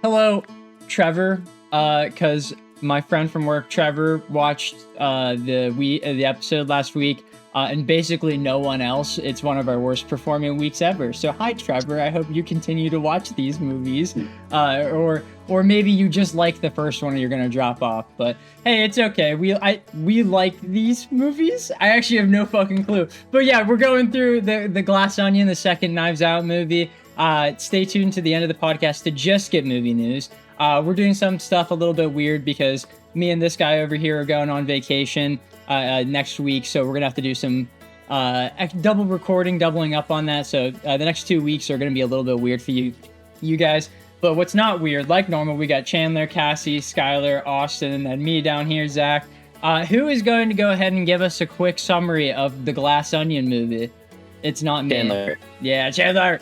Hello, Trevor. Because my friend from work, Trevor, watched the episode last week, and basically no one else. It's one of our worst performing weeks ever. So hi, Trevor. I hope you continue to watch these movies, or maybe you just like the first one and you're gonna drop off. But hey, it's okay. We like these movies. I actually have no fucking clue. But yeah, we're going through the Glass Onion, the second Knives Out movie. Stay tuned to the end of the podcast to just get movie news. We're doing some stuff a little bit weird because me and this guy over here are going on vacation next week, so we're gonna have to do some double recording, doubling up on that. So the next 2 weeks are gonna be a little bit weird for you guys. But what's not weird, like normal, we got Chandler, Cassie, Skylar, Austin, and then me down here, Zach, who is going to go ahead and give us a quick summary of the Glass Onion movie. It's not me. Chandler. Yeah, Chandler.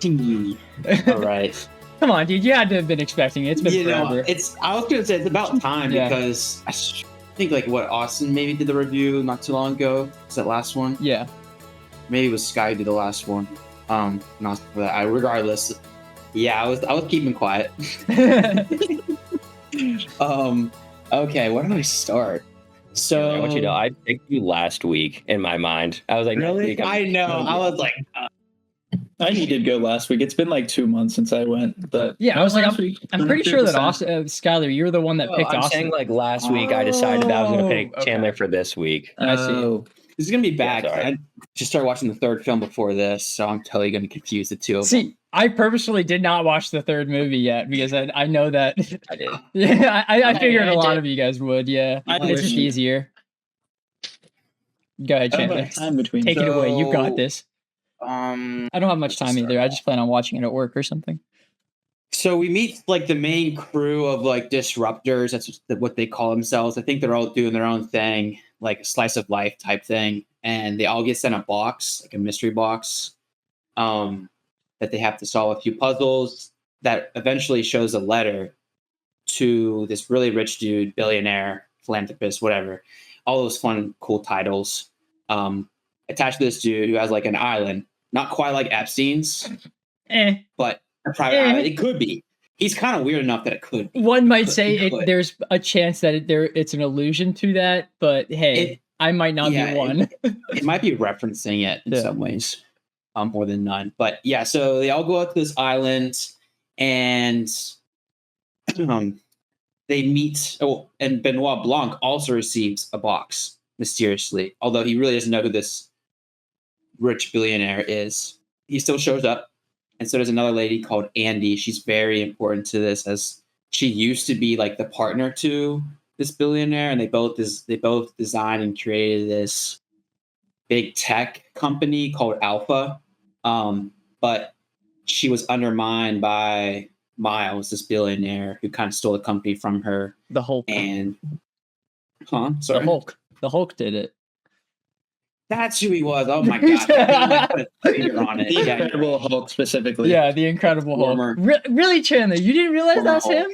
All right. Come on, dude. You had to have been expecting it. It's been forever. I was going to say it's about time because I think like what Austin maybe did the review not too long ago. Was that last one? Yeah. Maybe it was Sky who did the last one. Not for that. Regardless. Yeah, I was keeping quiet. Okay, where do I start? So I want you to know, I picked you last week in my mind. I was like, really? I know. I was like, I did go last week. It's been like 2 months since I went, but yeah, I was like, I'm pretty sure that Skylar, you're the one that picked I'm Austin. saying like last week I decided that I was going to pick Chandler for this week. I see. This is gonna be bad. Yeah, I just started watching the third film before this, so I'm totally gonna confuse the two of them. See, I purposely did not watch the third movie yet because I know that. I did. Yeah, I figured a lot of you guys would. Yeah, it's just easier. Go ahead, Chandler. time between. Take it away. You got this. I I don't have much time either. I just plan on watching it at work or something. So we meet like the main crew of like disruptors. That's what they call themselves. I think they're all doing their own thing, like a slice of life type thing. And they all get sent a box, like a mystery box, that they have to solve a few puzzles that eventually shows a letter to this really rich dude, billionaire, philanthropist, whatever. All those fun, cool titles. Attached to this dude who has like an island, not quite like Epstein's, but a private island. It could be. He's kind of weird enough that it could be. One might say there's a chance that it's an allusion to that, but hey, I might not be one. It might be referencing it in some ways, more than none. But yeah, so they all go out to this island, and they meet. Oh, and Benoit Blanc also receives a box mysteriously, although he really doesn't know who this rich billionaire is. He still shows up, and so does another lady called Andy. She's very important to this, as she used to be like the partner to this billionaire, and they both designed and created this big tech company called Alpha. But she was undermined by Miles, this billionaire who kind of stole the company from her. The Hulk. And The Hulk did it. That's who he was. Oh my god! I put a finger on it. The Incredible Hulk specifically. Yeah, the Incredible Hulk. Really, Chandler? You didn't realize that was him?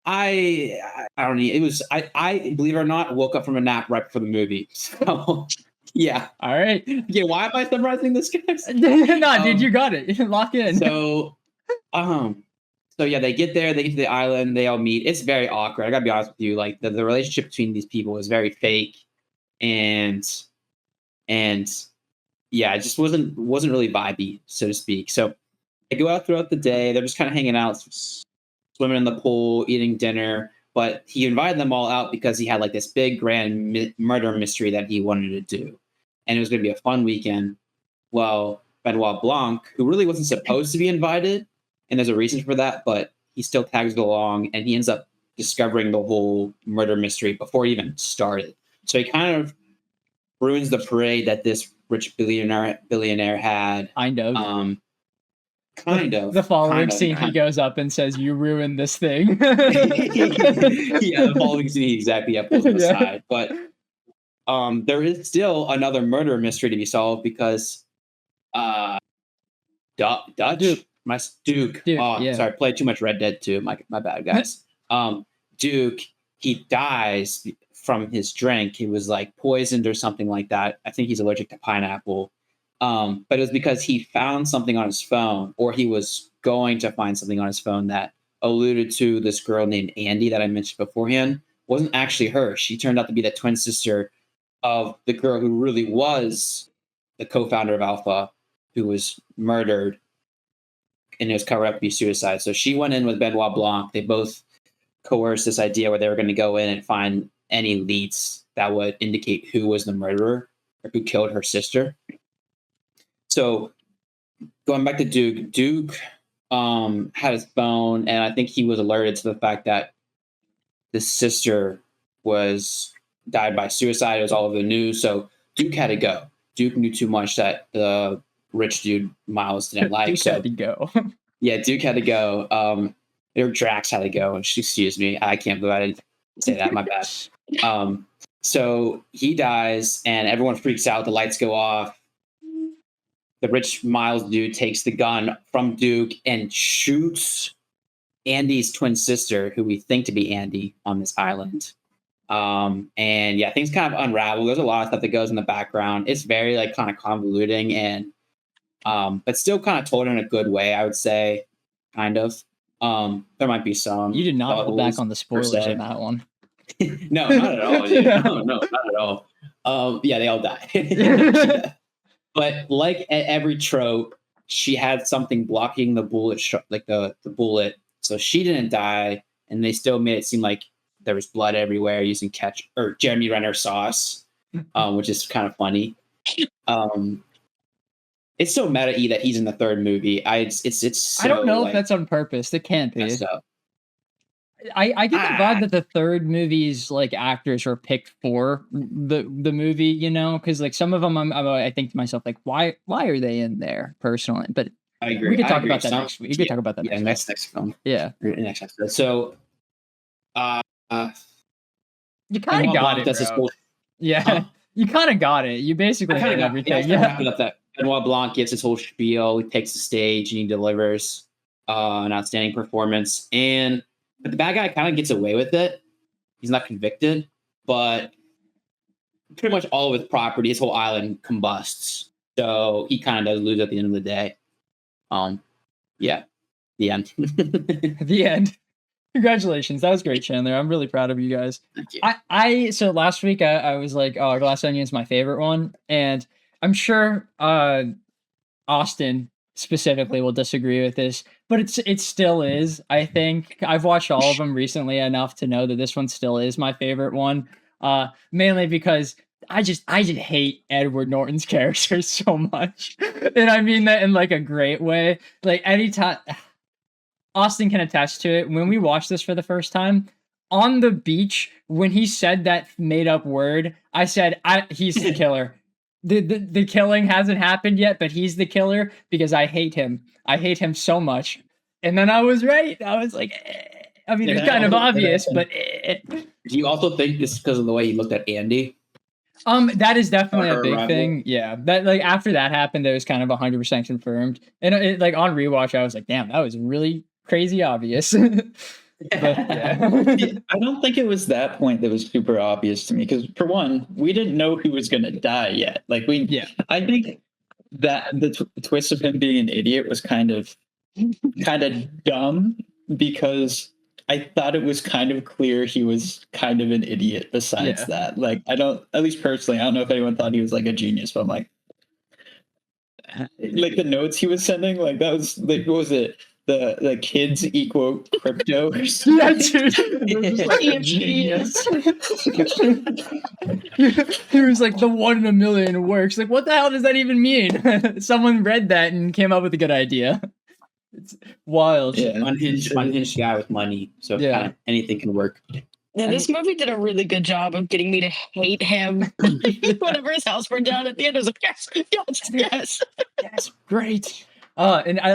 I don't know. It was I believe it or not woke up from a nap right before the movie. So yeah. All right. Yeah. Why am I summarizing this, guys? No, dude, you got it. Lock in. So yeah, they get there. They get to the island. They all meet. It's very awkward. I gotta be honest with you. Like the relationship between these people is very fake, and yeah, it just wasn't really vibey, so to speak. So they go out throughout the day. They're just kind of hanging out, swimming in the pool, eating dinner. But he invited them all out because he had like this big grand murder mystery that he wanted to do, and it was going to be a fun weekend. Well, Benoit Blanc, who really wasn't supposed to be invited, and there's a reason for that, but he still tags along, and he ends up discovering the whole murder mystery before it even started. So he kind of ruins the parade that this rich billionaire had. I know. Kind of. The following scene, he goes up and says, "You ruined this thing." Yeah, the following scene, exactly. Yeah, pulls aside. But there is still another murder mystery to be solved because Duke. Sorry, played too much Red Dead 2. My bad, guys. Duke, he dies from his drink. He was like poisoned or something like that. I think he's allergic to pineapple. But it was because he found something on his phone, or he was going to find something on his phone that alluded to this girl named Andy that I mentioned beforehand. Wasn't actually her. She turned out to be the twin sister of the girl who really was the co-founder of Alpha, who was murdered, and it was covered up to be suicide. So she went in with Benoit Blanc. They both coerced this idea where they were going to go in and find any leads that would indicate who was the murderer or who killed her sister. So going back to Duke had his phone, and I think he was alerted to the fact that the sister was died by suicide. It was all over the news. So Duke had to go. Duke knew too much that the rich dude Miles didn't like. Duke had to go. Yeah, Duke had to go. Or Drax had to go. Excuse me. I can't believe I didn't say that. My bad. So he dies, and everyone freaks out. The lights go off. The rich Miles dude takes the gun from Duke and shoots Andy's twin sister, who we think to be Andy, on this island. And yeah, things kind of unravel. There's a lot of stuff that goes in the background. It's very like kind of convoluting and but still kind of told in a good way, I would say. Kind of. There might be some. You did not hold back on the spoilers in that one. No, not at all, dude. No, not at all. Yeah, they all die. But like every trope, she had something blocking the bullet, like the bullet. So she didn't die, and they still made it seem like there was blood everywhere using Jeremy Renner sauce, which is kind of funny. It's so meta-y that he's in the third movie. It's so, I don't know like, if that's on purpose. It can't be. I get the vibe that the third movie's like actors are picked for the movie, you know, because like some of them I think to myself like why are they in there personally? But I agree. We could talk about that next week. We could talk about that next film. Yeah, next episode. So, you kind of got it, bro. Yeah, you kind of got it. You basically got everything. Yeah, that Benoit Blanc gives his whole spiel. He takes the stage and he delivers an outstanding performance. But the bad guy kind of gets away with it. He's not convicted, but pretty much all of his property, his whole island combusts. So he kind of does lose at the end of the day. Yeah, the end. The end. Congratulations. That was great, Chandler. I'm really proud of you guys. Thank you. So last week I was like, oh, Glass Onion's my favorite one. And I'm sure Austin specifically will disagree with this, but it still is. I think I've watched all of them recently enough to know that this one still is my favorite one. Mainly because I just hate Edward Norton's character so much. And I mean that in like a great way. Like anytime Austin can attest to it. When we watched this for the first time on the beach, when he said that made up word, I said, he's the killer. The killing hasn't happened yet, but he's the killer because I hate him. I hate him so much. And then I was right. I was like, I mean, it's kind of obvious, but do you also think this is because of the way he looked at Andy? That is definitely a big thing. Yeah, that like after that happened, it was kind of 100% confirmed. And it, like on rewatch, I was like, damn, that was really crazy obvious. But, yeah. I don't think it was that point that was super obvious to me because, for one, we didn't know he was going to die yet. Like I think that the twist of him being an idiot was kind of dumb because I thought it was kind of clear he was kind of an idiot. Besides that, like at least personally, I don't know if anyone thought he was like a genius, but I'm like the notes he was sending, like that was like what was it? The kids equal crypto or something. Yeah, dude. Like a genius. He was like the 1 in a million works. Like, what the hell does that even mean? Someone read that and came up with a good idea. It's wild. Yeah, unhinged guy with money. So kind of anything can work. Yeah, this movie did a really good job of getting me to hate him. Whenever his house burned down at the end, I was like, yes. Great. And I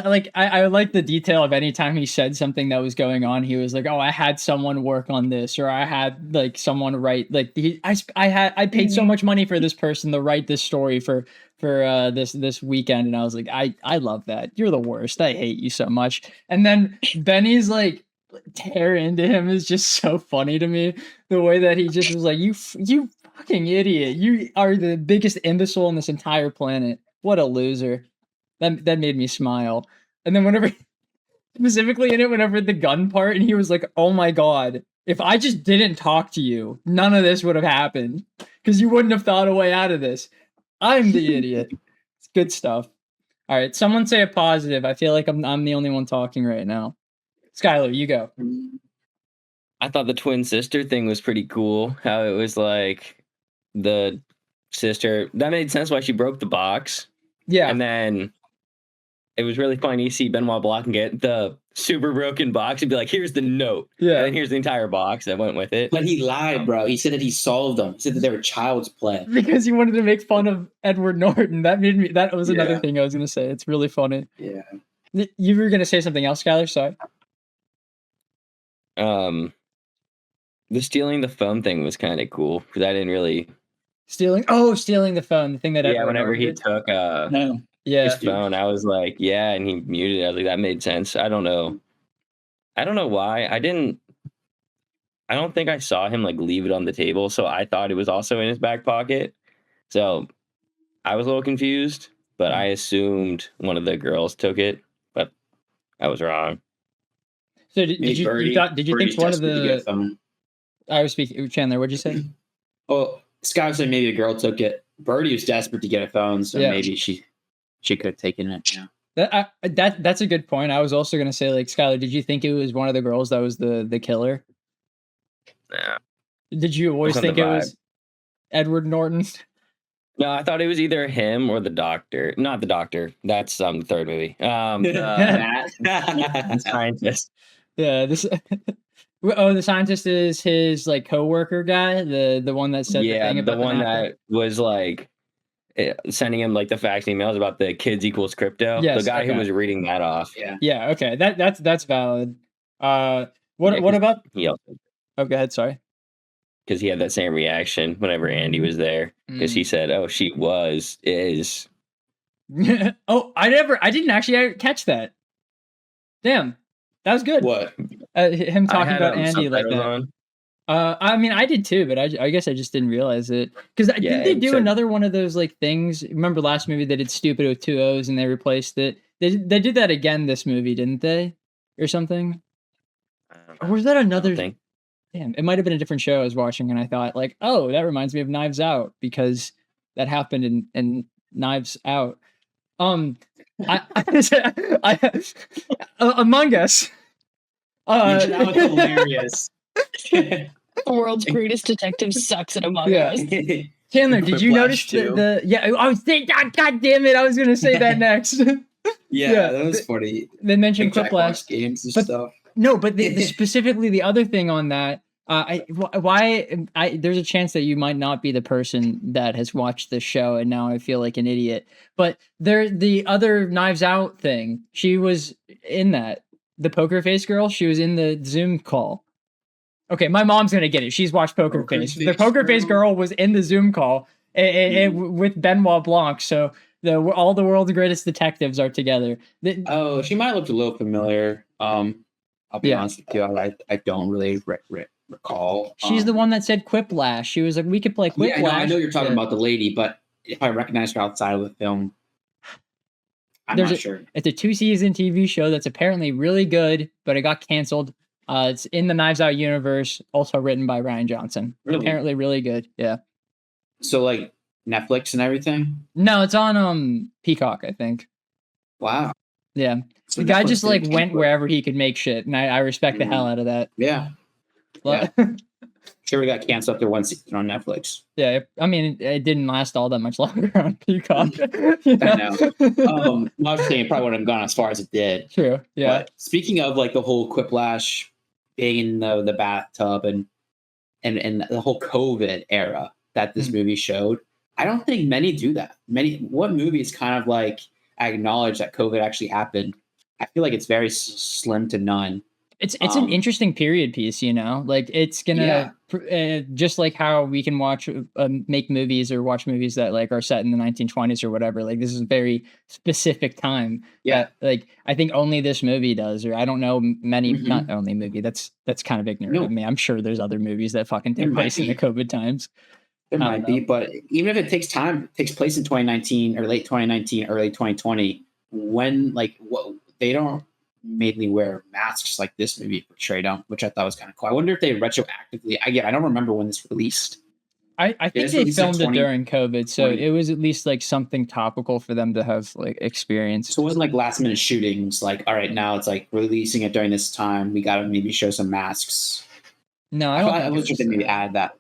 like the detail of any time he said something that was going on, he was like, "Oh, I had someone work on this, or I had like someone write like I paid so much money for this person to write this story for this weekend," and I was like, I love that. You're the worst. I hate you so much. And then Benny's like tear into him is just so funny to me. The way that he just was like, you fucking idiot. You are the biggest imbecile on this entire planet. What a loser. That made me smile. And then whenever specifically in it whenever the gun part, and he was like, "Oh my god, if I just didn't talk to you, none of this would have happened because you wouldn't have thought a way out of this. I'm the idiot." It's good stuff. All right, someone say a positive. I feel like I'm the only one talking right now. Skylar, you go. I thought the twin sister thing was pretty cool. How it was like the sister, that made sense why she broke the box. Yeah. And then it was really funny to see Benoit Blanc get the super broken box and be like, here's the note. Yeah. And then here's the entire box that went with it. But he lied, bro. He said that he solved them. He said that they were child's play. Because he wanted to make fun of Edward Norton. That was another thing I was going to say. It's really funny. Yeah. You were going to say something else, Skylar? Sorry. The stealing the phone thing was kind of cool because I didn't really stealing the phone, the thing that Edward whenever Norton he did. took his phone, I was like, yeah, and he muted it. I was like, that made sense. I don't know why. I don't think I saw him like leave it on the table, so I thought it was also in his back pocket. So I was a little confused, but I assumed one of the girls took it, but I was wrong. So did you think one of the I was speaking, Chandler, what'd you say? Well, Scott said maybe a girl took it. Birdie was desperate to get a phone, so maybe she could have taken it. Yeah. That's a good point. I was also gonna say, like, Skylar, did you think it was one of the girls that was the killer? Yeah. Did you always think it was Edward Norton? No, I thought it was either him or the doctor. Not the doctor. That's the third movie. The scientist. Yeah, this. The scientist is his like coworker guy, the one that said the thing about the one that was like sending him like the fax emails about the kids equals crypto. Yes, the guy who was reading that off. Yeah. Okay. That's valid. What about? Oh, go ahead. Sorry. Because he had that same reaction whenever Andy was there. Because he said, "Oh, she is." Oh, I didn't actually catch that. Damn. That was good. What? Him talking about Andy like that. On. I mean, I did too, but I guess I just didn't realize it. Because did they do another one of those like things? Remember last movie they did stupid with 2 O's and they replaced it. They did that again this movie, didn't they? Or something? Or was that another thing? Damn, it might have been a different show I was watching, and I thought like, oh, that reminds me of Knives Out because that happened in Knives Out. Among Us. That was hilarious. The world's greatest detective sucks at Among Us. Chandler, did you notice the I was saying, God damn it, I was gonna say that next. That was funny. They mentioned Quiplash games and stuff. No, but specifically the other thing on that, there's a chance that you might not be the person that has watched this show, and now I feel like an idiot. But the other Knives Out thing, she was in that. The poker face girl, she was in the Zoom call. Okay, my mom's gonna get it. She's watched Poker Face. The Poker Face girl was in the Zoom call with Benoit Blanc. So all the world's greatest detectives are together. She might look a little familiar. I'll be honest with you, I don't really recall. She's the one that said Quiplash. She was like, we could play Quiplash. Yeah, I know you're talking about the lady, but if I recognize her outside of the film, I'm not sure. It's a 2-season TV show that's apparently really good, but it got canceled. It's in the Knives Out universe, also written by Rian Johnson. Really? Apparently really good. Yeah. So like Netflix and everything? No, it's on Peacock, I think. Wow. Yeah. So the guy just like went wherever he could make shit, and I respect the hell out of that. Yeah. Sure, we got canceled after one season on Netflix. Yeah, I mean, it didn't last all that much longer on Peacock. I know. I was saying it probably wouldn't have gone as far as it did. True. Yeah. But speaking of like the whole Quiplash being in the bathtub and the whole COVID era that this movie showed, I don't think many do that. What movies kind of like acknowledge that COVID actually happened? I feel like it's very slim to none. It's an interesting period piece, you know, like it's gonna just like how we can make movies or watch movies that like are set in the 1920s or whatever. Like this is a very specific time. Yeah. Like I think only this movie does, or I don't know many, not only movie. That's kind of ignorant of me. I'm sure there's other movies that fucking take place in the COVID times. There might be, but even if it takes place in 2019 or late 2019, early 2020, when like they don't mainly wear masks like this movie portrayed them, which I thought was kind of cool. I wonder if they retroactively. I don't remember when this released. I think it's they released in filmed it during COVID, so 20. it was at least like something topical for them to have like experience. So it wasn't like last minute shootings. Like, all right, now it's like releasing it during this time. We got to maybe show some masks. No, I don't. I was just maybe add that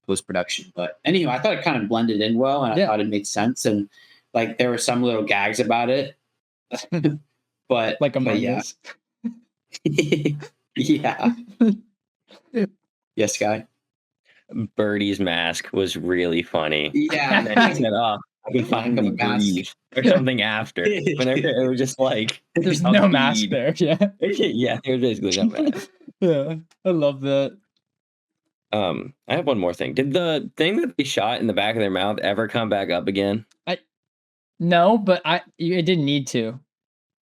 post production, but anyway, I thought it kind of blended in well, and I thought it made sense. And like there were some little gags about it, but like Among yeah. Us. Yeah. Yes, guy. Birdie's mask was really funny. Yeah. And then he said, "Oh, I can finally breathe," or something after. Whenever it was just like, there's no mask there. Yeah. Yeah, there's basically no mask. Yeah, I love that. I have one more thing. Did the thing that they shot in the back of their mouth ever come back up again? No, but it didn't need to.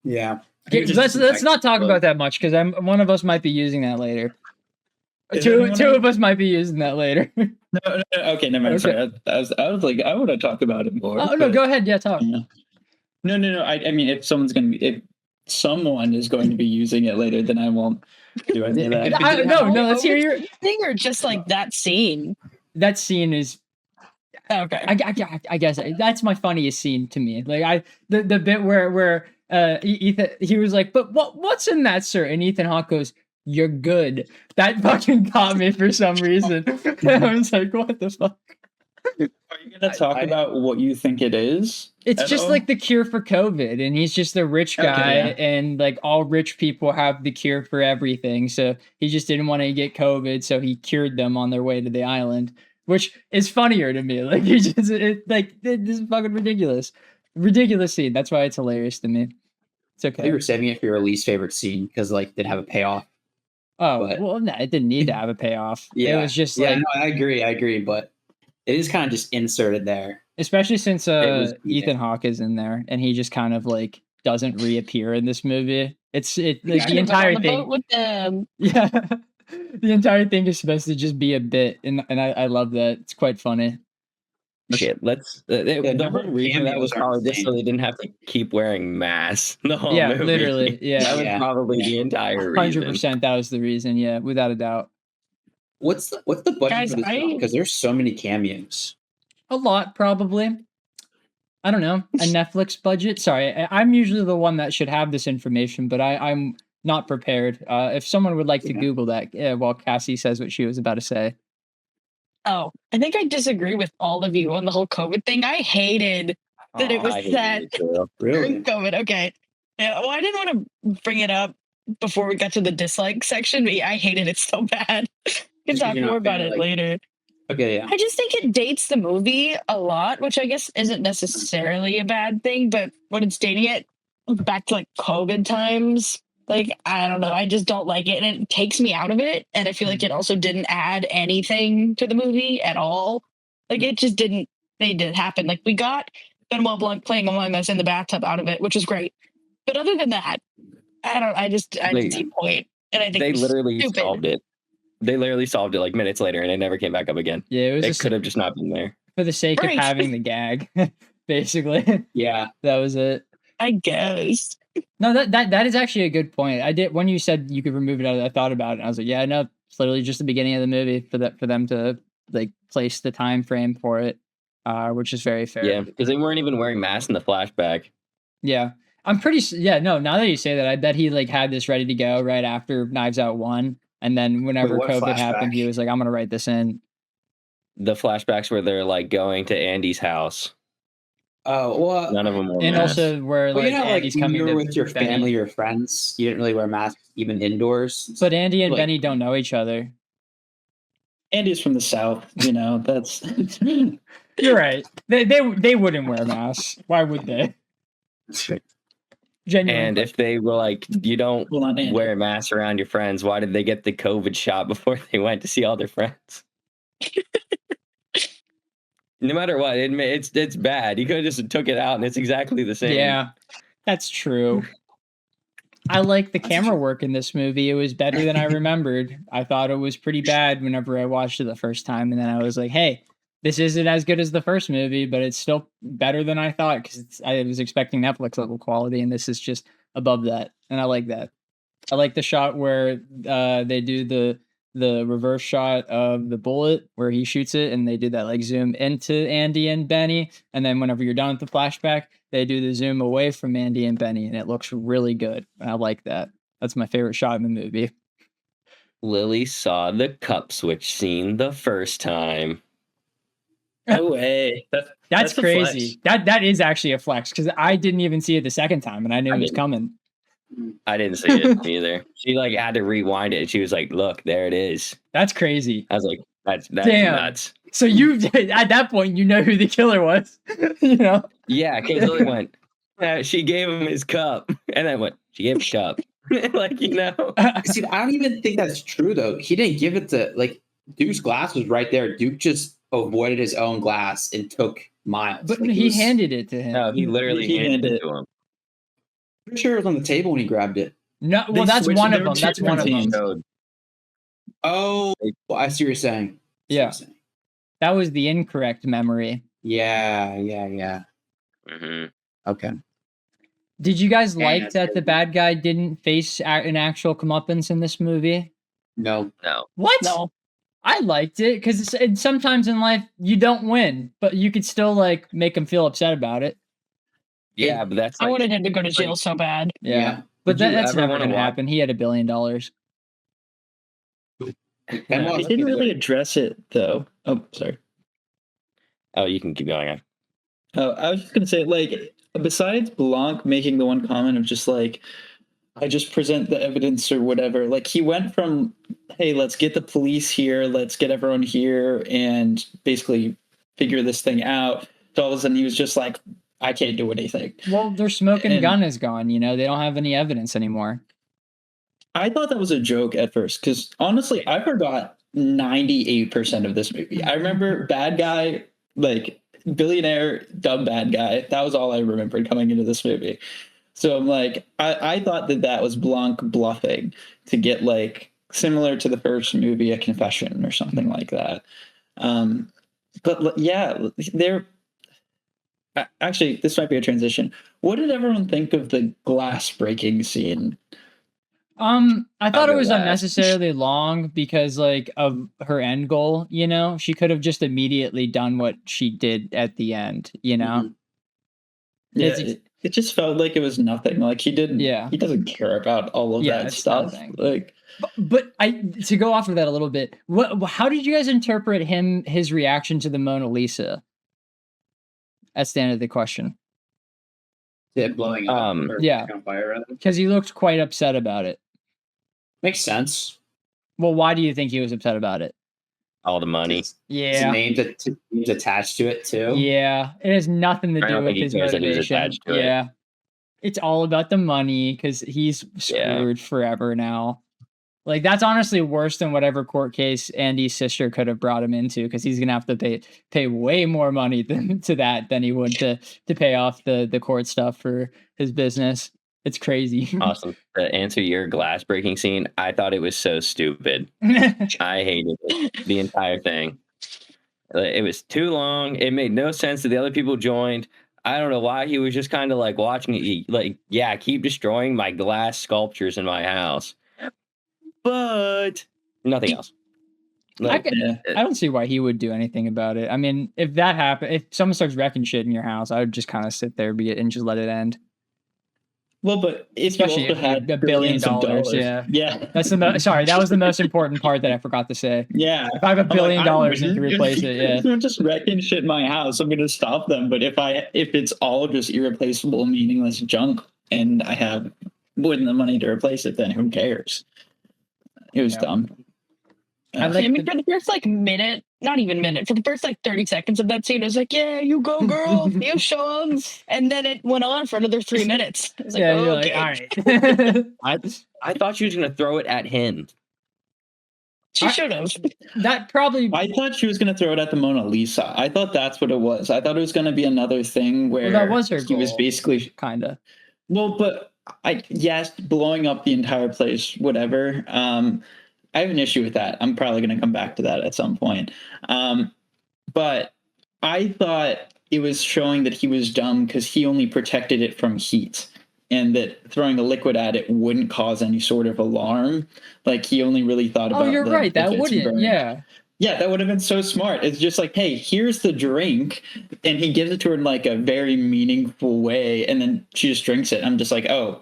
Yeah. Okay, let's not talk about that much because one of us might be using that later. Two of us might be using that later. No, okay, never mind. Okay. Sorry, I was like, I want to talk about it more. Oh no, go ahead. Yeah, talk. No. I mean, if someone is going to be using it later, then I won't do any of that. No. Let's hear your thing, or just like that scene. That scene is okay. I guess that's my funniest scene to me. Like the bit where Ethan, he was like, "But what's in that, sir?" And Ethan Hawke goes, "You're good." That fucking caught me for some reason. I was like, "What the fuck?" Are you gonna talk about what you think it is? It's just like the cure for COVID, and he's just a rich guy, and like all rich people have the cure for everything. So he just didn't want to get COVID, so he cured them on their way to the island, which is funnier to me. Like this is fucking ridiculous scene. That's why it's hilarious to me. It's okay. You were saving it for your least favorite scene because like didn't have a payoff. Oh well, no, it didn't need to have a payoff. Yeah, it was just no, I agree, but it is kind of just inserted there. Especially since Ethan Hawke is in there, and he just kind of like doesn't reappear in this movie. The entire thing. With them. Yeah, the entire thing is supposed to just be a bit, and I love that. It's quite funny. Shit, let's. The whole reason that was probably just so they didn't have to keep wearing masks the whole movie. Literally, yeah. That was probably the entire reason. 100%, that was the reason. Yeah, without a doubt. What's the budget for this film? Because there's so many cameos. A lot, probably. I don't know. A Netflix budget. Sorry, I'm usually the one that should have this information, but I'm not prepared. If someone would like to Google that while Cassie says what she was about to say. Oh, I think I disagree with all of you on the whole COVID thing. I hated that it was set during COVID. Okay. Yeah, well, I didn't want to bring it up before we got to the dislike section, but yeah, I hated it so bad. We can talk more about it later. Okay, yeah. I just think it dates the movie a lot, which I guess isn't necessarily a bad thing, but when it's dating it back to like COVID times, like, I don't know, I just don't like it, and it takes me out of it, and I feel like it also didn't add anything to the movie at all. Like, it just didn't happen. Like, we got Benoit Blanc playing Among Us in the bathtub out of it, which was great. But other than that, I didn't see point. And I think they literally solved it. They literally solved it like minutes later, and it never came back up again. Yeah, it could have just not been there. For the sake of having the gag, basically. Yeah. That was it. I guess. No, that is actually a good point. I did, when you said you could remove it, I thought about it, and I was like, yeah, no, it's literally just the beginning of the movie for them to like place the time frame for it, which is very fair. Yeah, because they weren't even wearing masks in the flashback. Yeah, I'm pretty. Yeah, no. Now that you say that, I bet he like had this ready to go right after Knives Out 1, and then whenever COVID happened, he was like, I'm gonna write this in. The flashbacks where they're like going to Andy's house. Oh, well, none of them were and masks. Also where like Andy's like coming you were with your Benny. family or friends, you didn't really wear masks even indoors. But Andy and Benny don't know each other. Andy's from the South, that's. You're right. They wouldn't wear masks. Why would they? Genuinely. And if they were like, you don't wear masks around your friends, why did they get the COVID shot before they went to see all their friends? No matter what, it's bad. You could have just took it out, and it's exactly the same. Yeah, that's true. I like the camera work in this movie. It was better than I remembered. I thought it was pretty bad whenever I watched it the first time, and then I was like, hey, this isn't as good as the first movie, but it's still better than I thought, because I was expecting Netflix level quality, and this is just above that, and I like that. I like the shot where they do the reverse shot of the bullet where he shoots it, and they do that like zoom into Andy and Benny, and then whenever you're done with the flashback, they do the zoom away from Andy and Benny, and it looks really good. I like that. That's my favorite shot in the movie. Lily saw the cup switch scene the first time. No way. That's a flex. crazy. That is actually a flex because I didn't even see it the second time, and I knew it was coming. I didn't see it either. She like had to rewind it. She was like, "Look, there it is." That's crazy. I was like, "That's Damn. nuts." So you at that point you know who the killer was, you know? Yeah, because Lily went. She gave him his cup, and then went. She gave him his cup. Like, you know. See, I don't even think that's true though. He didn't give it to like Duke's glass was right there. Duke just avoided his own glass and took Miles. But like, he handed it to him. No, he literally handed it to him. Pretty sure it was on the table when he grabbed it. No, well, They that's switched- one there of were them. That's two one of them. teams. So, Oh, well, I see what you're saying. Yeah. That was the incorrect memory. Yeah. mhm. Okay. Did you guys like that's that the good. bad guy didn't face an actual comeuppance in this movie? No. No. What? No. I liked it because sometimes in life you don't win, but you could still like make him feel upset about it. Yeah, but that's I like, wanted him to go to jail so bad. Yeah. But Would you that's ever never wanna going to watch- happen. He had $1 billion. And He didn't really address it though. Oh, sorry. Oh, you can keep going. Oh, I was just gonna say, like, besides Blanc making the one comment of just like, I just present the evidence or whatever, like he went from, hey, let's get the police here, let's get everyone here and basically figure this thing out, to all of a sudden he was just like, I can't do anything. Well, their smoking And- gun is gone. You know, they don't have any evidence anymore. I thought that was a joke at first, because honestly, I forgot 98% of this movie. I remember bad guy, like billionaire, dumb bad guy. That was all I remembered coming into this movie. So I'm like, I thought that was Blanc bluffing to get like similar to the first movie, a confession or something like that. But yeah, actually, this might be a transition. What did everyone think of the glass breaking scene? I thought it was last. unnecessarily long because like of her end goal, you know, she could have just immediately done what she did at the end, you know. Yeah, It's- it just felt like it was nothing. Like he didn't. Yeah. He doesn't care about all of Yeah, that it's stuff. nothing. Like, But to go off of that a little bit, how did you guys interpret his reaction to the Mona Lisa? That's the end of the question. It blowing up. Or yeah. on fire, rather. Because he looked quite upset about it. Makes sense. Well, why do you think he was upset about it? All the money. His Yeah. name's attached to it too. Yeah. It has nothing to I do don't with think he his cares that he was motivation. attached to it. Yeah. It's all about the money because he's screwed forever now. Like, that's honestly worse than whatever court case Andy's sister could have brought him into because he's going to have to pay way more money than he would to pay off the court stuff for his business. It's crazy. Awesome. To answer your glass breaking scene, I thought it was so stupid. I hated it. The entire thing. It was too long. It made no sense that the other people joined. I don't know why he was just kind of like watching it. Like, yeah, keep destroying my glass sculptures in my house. But nothing else. Like, I don't see why he would do anything about it. I mean, if that happened, if someone starts wrecking shit in your house, I would just kind of sit there and just let it end. well, but if Especially you also had $1 billion, billions of dollars, yeah. yeah, That's sorry, that was the most important part that I forgot to say. yeah. If I have $1 billion I'm like, and can replace it, yeah. If they're just wrecking shit in my house, I'm gonna stop them. But if it's all just irreplaceable, meaningless junk, and I have more than the money to replace it, then who cares? It was dumb. I like I mean, for the first like minute, not even minute, for the first like 30 seconds of that scene, it was like, yeah, you go, girl, you show 'em. And then it went on for another 3 minutes. I was like, yeah, you're okay. like, all right. I thought she was gonna throw it at him. She should have. That probably. I thought she was going to throw it at the Mona Lisa. I thought that's what it was. I thought it was going to be another thing where Well, that was her he was goal. basically Kind of. well, but yes, blowing up the entire place, whatever. I have an issue with that. I'm probably going to come back to that at some point. But I thought it was showing that he was dumb because he only protected it from heat. and that throwing a liquid at it wouldn't cause any sort of alarm. Like he only really thought about. Oh, you're right. That wouldn't. Yeah. Yeah, that would have been so smart. It's just like, hey, here's the drink, and he gives it to her in like a very meaningful way, and then she just drinks it. I'm just like, oh,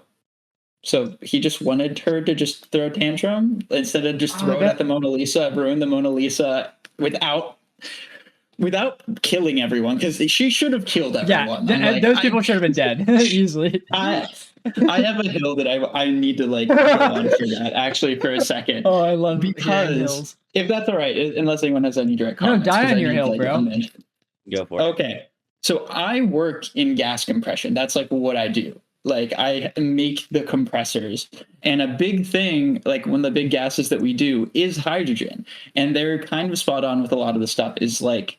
so he just wanted her to just throw a tantrum instead of just throw it at the Mona Lisa, ruin the Mona Lisa without killing everyone, because she should have killed everyone. Yeah, those people should have been dead easily. I have a hill that I need to like go on for that actually for a second. Oh, I love because if that's all right, unless anyone has any direct comments. No, die on your hill, bro. Go for it. Okay, so I work in gas compression. That's like what I do. Like I make the compressors, and a big thing, like one of the big gases that we do is hydrogen, and they're kind of spot on with a lot of the stuff. Is like,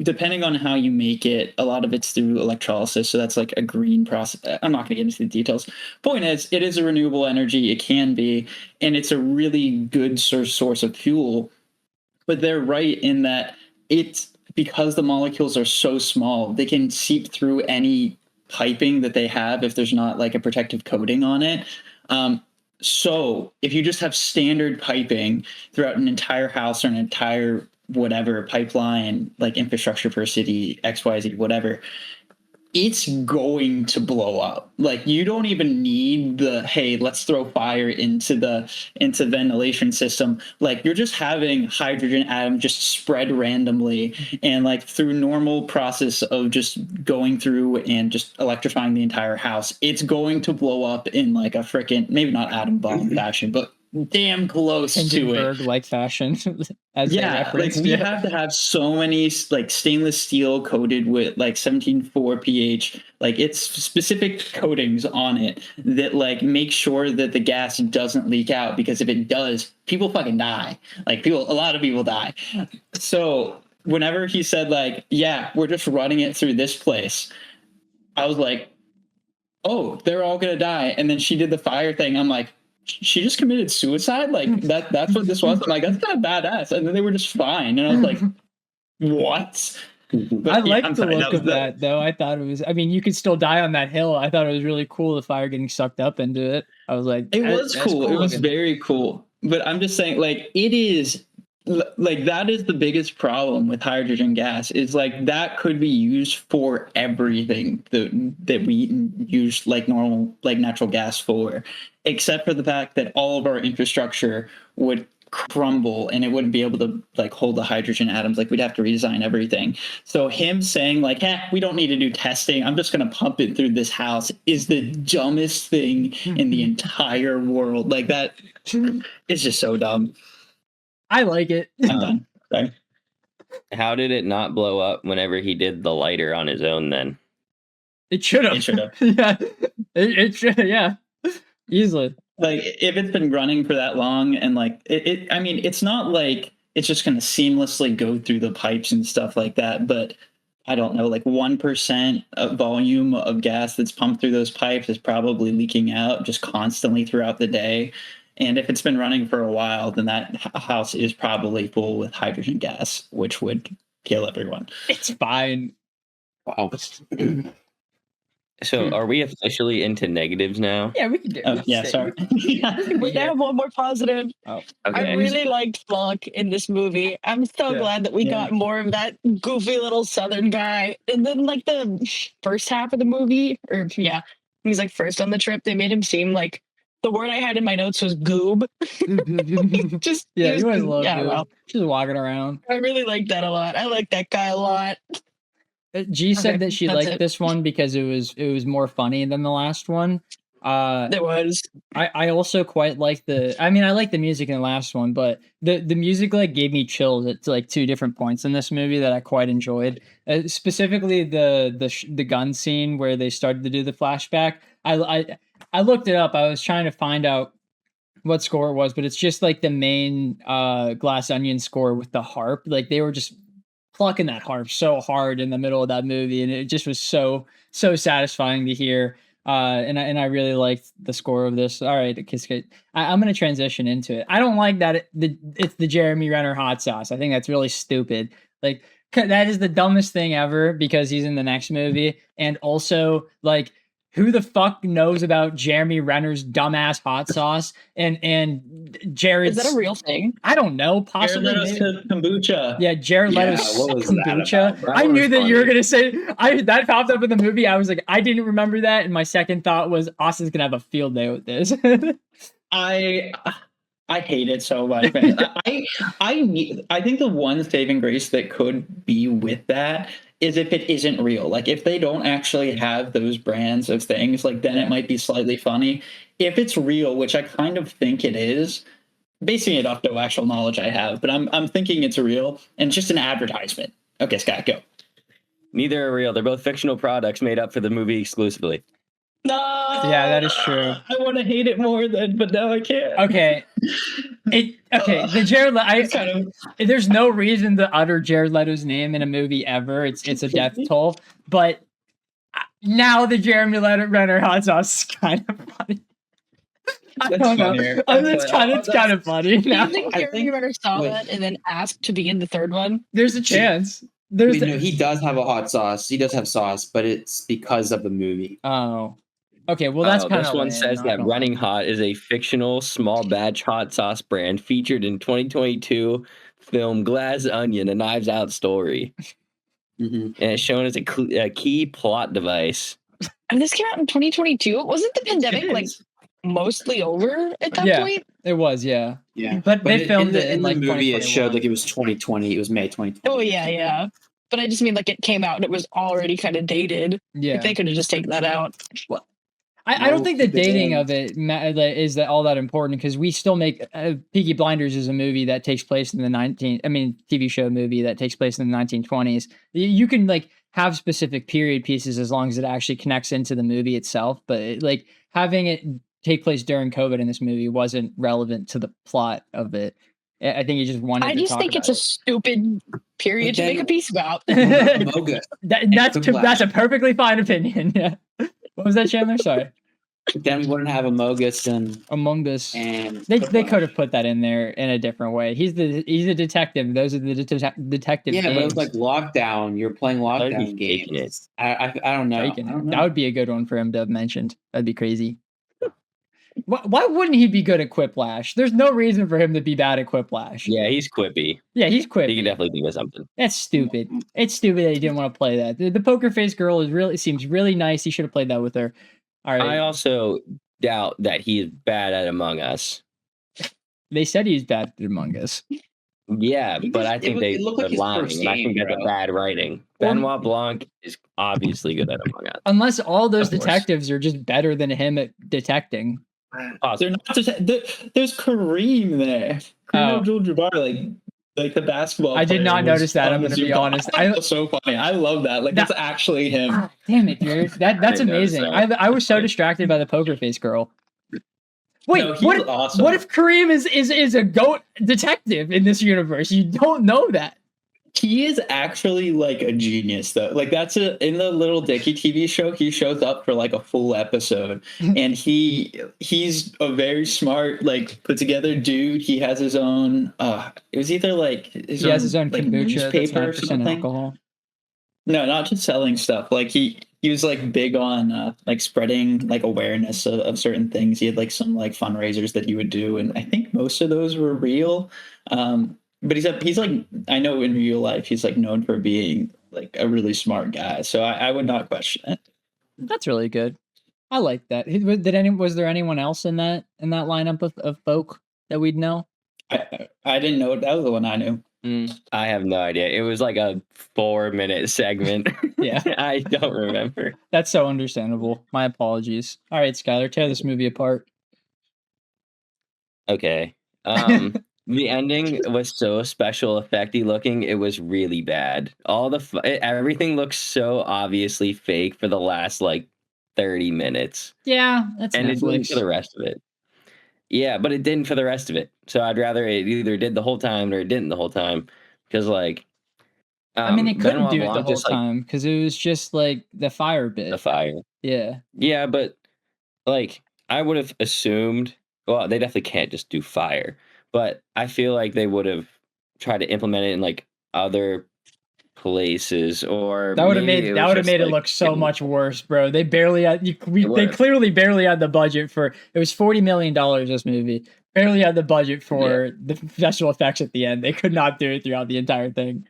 depending on how you make it, a lot of it's through electrolysis. So that's like a green process. I'm not going to get into the details. Point is, it is a renewable energy. It can be, and it's a really good source of fuel. But they're right in that it's because the molecules are so small, they can seep through any piping that they have if there's not like a protective coating on it. So if you just have standard piping throughout an entire house or an entire whatever pipeline, like infrastructure per city, XYZ, whatever, it's going to blow up. Like you don't even need the, hey, let's throw fire into ventilation system. Like you're just having hydrogen atoms just spread randomly, and like through normal process of just going through and just electrifying the entire house, it's going to blow up in like a freaking, maybe not atom bomb fashion, but damn close to it, like fashion. Like we have to have so many like stainless steel coated with like 17.4 pH, like it's specific coatings on it that like make sure that the gas doesn't leak out, because if it does, people fucking die. Like a lot of people die. So whenever he said like, yeah, we're just running it through this place, I was like, oh, they're all gonna die. And then she did the fire thing. I'm like, she just committed suicide? Like that's what this was? I'm like, that's kind of badass. And then they were just fine. And I was like, what? But I liked the look of that though. I thought it was, I mean, you could still die on that hill. I thought it was really cool, the fire getting sucked up into it. I was like, it was cool. It was very cool. But I'm just saying, like, it is like, that is the biggest problem with hydrogen gas, is like that could be used for everything that we use like normal, like natural gas for, except for the fact that all of our infrastructure would crumble and it wouldn't be able to like hold the hydrogen atoms. Like we'd have to redesign everything. So him saying like, we don't need to do testing, I'm just going to pump it through this house, is the dumbest thing in the entire world. Like that is just so dumb. I like it. Sorry. How did it not blow up whenever he did the lighter on his own then? It should have. Yeah. It should have, yeah. Easily. Like if it's been running for that long and like I mean, it's not like it's just going to seamlessly go through the pipes and stuff like that, but I don't know, like 1% of volume of gas that's pumped through those pipes is probably leaking out just constantly throughout the day. And if it's been running for a while, then that house is probably full with hydrogen gas, which would kill everyone. It's fine. Wow. So are we officially into negatives now? Yeah, we can do it. Yeah, sorry. We have one more positive. Oh, okay. I really liked Flock in this movie. I'm so glad that we got more of that goofy little Southern guy. And then like the first half of the movie, he's like first on the trip, they made him seem like, the word I had in my notes was goob. Just he was goob. Just walking around. I really liked that a lot. I like that guy a lot. G said that she liked this one because it was more funny than the last one. It was. I also quite like I like the music in the last one, but the music like gave me chills at like two different points in this movie that I quite enjoyed. Specifically the gun scene where they started to do the flashback. I looked it up. I was trying to find out what score it was, but it's just like the main Glass Onion score with the harp. Like they were just plucking that harp so hard in the middle of that movie, and it just was so satisfying to hear. And I really liked the score of this. All right, I'm going to transition into it. I don't like that it's the Jeremy Renner hot sauce. I think that's really stupid. Like that is the dumbest thing ever because he's in the next movie, and also like who the fuck knows about Jeremy Renner's dumbass hot sauce and Jared's? Is that a real thing? I don't know. Jared Possibly. Leto's kombucha. Yeah, Jared Yeah, Leto's what was that kombucha. about? That I one knew was that you were funny. gonna say that popped up in the movie. I was like, I didn't remember that, and my second thought was Austin's gonna have a field day with this. I hate it so much, man. I think the one saving grace that could be with that is if it isn't real. Like if they don't actually have those brands of things, like then it might be slightly funny. If it's real, which I kind of think it is, basing it off no actual knowledge I have, but I'm thinking it's real and it's just an advertisement. Okay, Scott, go. Neither are real. They're both fictional products made up for the movie exclusively. No. Yeah, that is true. I want to hate it more than, but now I can't. Okay. The Jared Leto. There's no reason to utter Jared Leto's name in a movie ever. It's a death toll. But now the Jeremy Renner hot sauce is kind of funny. I don't know. It's kind of funny. Do Now. you think Jeremy Renner saw that and then asked to be in the third one? There's a chance. He does have a hot sauce. He does have sauce, but it's because of the movie. Oh. Okay, well that's kind of. This one says that Running Hot is a fictional small batch hot sauce brand featured in 2022 film Glass Onion: A Knives Out Story, and it's shown as a key plot device. And this came out in 2022. Wasn't the pandemic like mostly over at that point? It was, yeah. Yeah, but they filmed it in the like movie. It showed like it was 2020. It was May 2020. Oh yeah. But I just mean like it came out and it was already kind of dated. Yeah, like, they could have just taken that out. Well, I don't think the dating of it is that all that important because we still make Peaky Blinders is a movie that takes place in the TV show movie that takes place in the 1920s. You can like have specific period pieces as long as it actually connects into the movie itself, but like having it take place during COVID in this movie wasn't relevant to the plot of it. I think you just wanted. I just think it's a stupid period to make a piece about. That's a perfectly fine opinion. Yeah. What was that, Chandler? Sorry. Then we wouldn't have Among Us and they could have put that in there in a different way. He's a detective. Those are the detective. Yeah, games. but it was like Lockdown. You're playing Lockdown games. I don't know. That would be a good one for him to have mentioned. That'd be crazy. Why wouldn't he be good at Quiplash? There's no reason for him to be bad at Quiplash. Yeah, he's quippy. Yeah, he's quippy. He can definitely think of something. That's stupid. It's stupid that he didn't want to play that. The poker face girl seems really nice. He should have played that with her. All right. I also doubt that he is bad at Among Us. They said he's bad at Among Us. Yeah, but I think they're lying, and I think that's bad writing. Benoit Blanc is obviously good at Among Us. Unless all those detectives are just better than him at detecting. They're not just there's Kareem there. Kareem Abdul-Jabbar, like the basketball. I did not notice that. I'm going to be honest. That's so funny. I love that. Like that's actually him. Damn it, dude. That's amazing. I was so distracted by the poker face girl. Wait, awesome. What if Kareem is a goat detective in this universe? You don't know that. He is actually like a genius though. Like in the Little Dicky TV show, he shows up for like a full episode and he's a very smart, like put together dude. He has his own it was either like he has his own like, kombucha newspaper that's or something. alcohol. No, not just selling stuff. Like he was like big on like spreading like awareness of certain things. He had like some like fundraisers that he would do, and I think most of those were real. But he's like, I know in real life he's like known for being like a really smart guy. So I would not question it. That's really good. I like that. Was there anyone else in that lineup of folk that we'd know? I didn't know. That was the one I knew. I have no idea. It was like a 4-minute segment. Yeah. I don't remember. That's so understandable. My apologies. All right, Skylar, tear this movie apart. Okay. The ending was so special effecty looking. It was really bad. Everything looks so obviously fake for the last like 30 minutes. Yeah, that's and Netflix. It didn't for the rest of it. Yeah, but it didn't for the rest of it. So I'd rather it either did the whole time or it didn't the whole time because like. It couldn't do it the whole time because it was just like the fire bit. The fire. Yeah. Yeah, but like I would have assumed. Well, they definitely can't just do fire. But I feel like they would have tried to implement it in like other places, or That would have maybe made it look so much worse, bro. They barely had they clearly barely had the budget for it was $40 million this movie. Barely had the budget for the special effects at the end. They could not do it throughout the entire thing.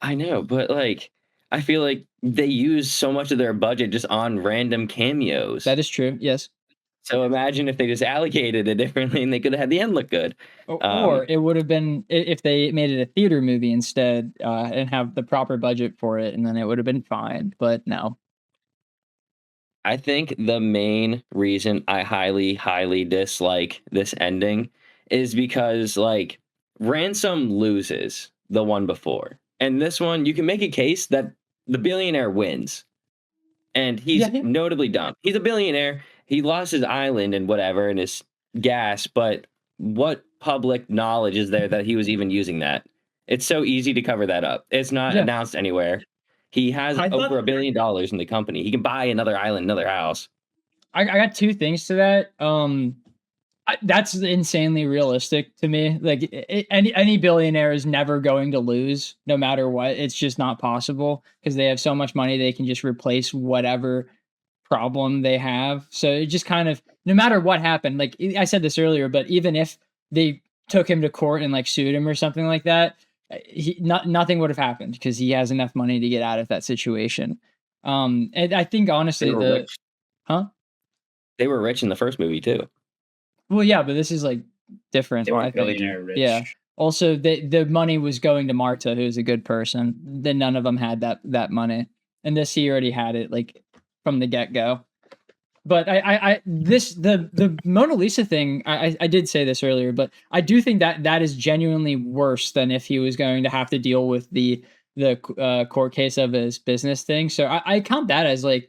I know, but like I feel like they use so much of their budget just on random cameos. That is true. Yes. So imagine if they just allocated it differently and they could have had the end look good. Or it would have been if they made it a theater movie instead and have the proper budget for it, and then it would have been fine. But no. I think the main reason I highly, highly dislike this ending is because like Ransom loses the one before. And this one, you can make a case that the billionaire wins. And he's notably dumb. He's a billionaire. He lost his island and whatever and his gas, but what public knowledge is there that he was even using that? It's so easy to cover that up. It's not announced anywhere. He has over $1 billion in the company. He can buy another island, another house. I got two things to that. That's insanely realistic to me. Like any billionaire is never going to lose, no matter what. It's just not possible because they have so much money they can just replace whatever problem they have. So it just kind of, no matter what happened, like I said this earlier, but even if they took him to court and like sued him or something like that, nothing would have happened because he has enough money to get out of that situation. And I think honestly, they were rich in the first movie too. Well, yeah, but this is like different. They weren't billionaire rich. Yeah. Also, the money was going to Marta, who's a good person. Then none of them had that money, and this he already had it like from the get go. But the Mona Lisa thing. I did say this earlier, but I do think that is genuinely worse than if he was going to have to deal with the court case of his business thing. So I count that as like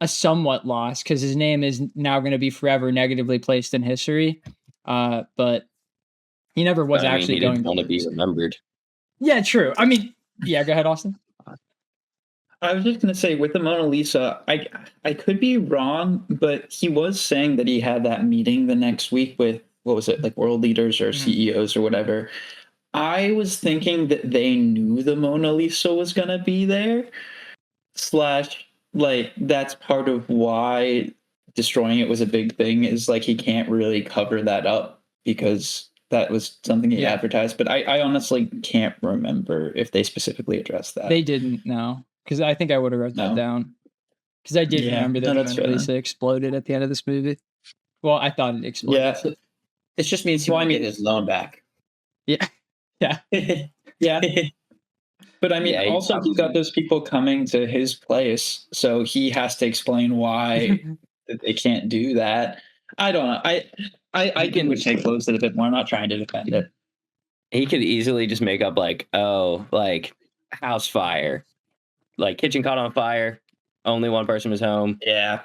a somewhat loss because his name is now going to be forever negatively placed in history. But he never was actually going to want to be remembered. Yeah, true. I mean, yeah, go ahead, Austin. I was just going to say with the Mona Lisa, I could be wrong, but he was saying that he had that meeting the next week with, what was it, like world leaders or CEOs or whatever. I was thinking that they knew the Mona Lisa was going to be there, / like that's part of why destroying it was a big thing is like he can't really cover that up because that was something he advertised. But I honestly can't remember if they specifically addressed that. They didn't, no. Because I think I would have wrote that down. Because I did remember that Mona Lisa exploded at the end of this movie. Well, I thought it exploded. Yeah. It just means he won't get his loan back. Yeah. Yeah. Yeah. But I mean, also he's got those people coming to his place, so he has to explain why they can't do that. I don't know. I can wish they closed it a bit more. I'm not trying to defend it. He could easily just make up like, like house fire. Like kitchen caught on fire, only one person was home. Yeah.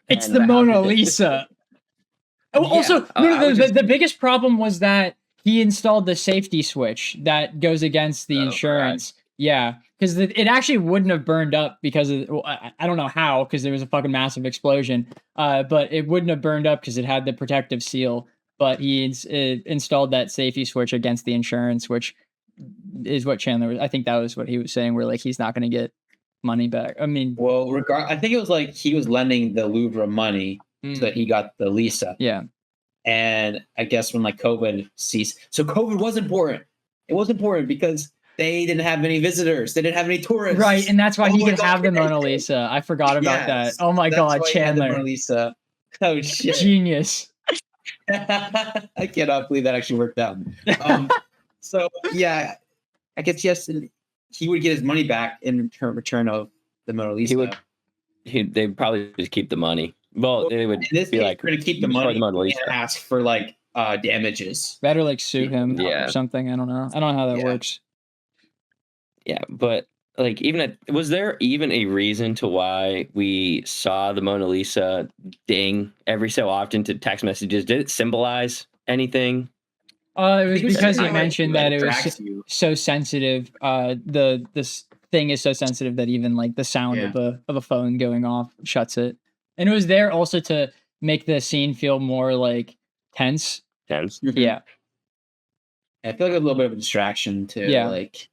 It's the Mona Lisa. Also, the biggest problem was that he installed the safety switch that goes against the insurance. Right. Yeah, because it actually wouldn't have burned up because of, I don't know how, because there was a fucking massive explosion. But it wouldn't have burned up because it had the protective seal. But he installed that safety switch against the insurance, which is what Chandler, I think that was what he was saying, where like he's not going to get money back. I mean, well, I think it was like he was lending the Louvre money so that he got the Lisa. Yeah. And I guess when like COVID ceased, so COVID was important. It was important because they didn't have any visitors. They didn't have any tourists. Right. And that's why he could have the Mona Lisa. I forgot about that. Oh my God, Chandler. Mona Lisa. Oh shit. Genius. I cannot believe that actually worked out. So yeah, I guess yes, he would get his money back in return of the Mona Lisa. They'd probably just keep the money. Well, they would be like, "We're going to keep the money and ask for like damages." Better like sue him or something. I don't know. I don't know how that works. Yeah, but like was there even a reason to why we saw the Mona Lisa ding every so often to text messages? Did it symbolize anything? It was because you mentioned that it was so sensitive. This thing is so sensitive that even like the sound of a phone going off shuts it. And it was there also to make the scene feel more like tense. Tense. Yeah. I feel like a little bit of a distraction too. Yeah. Like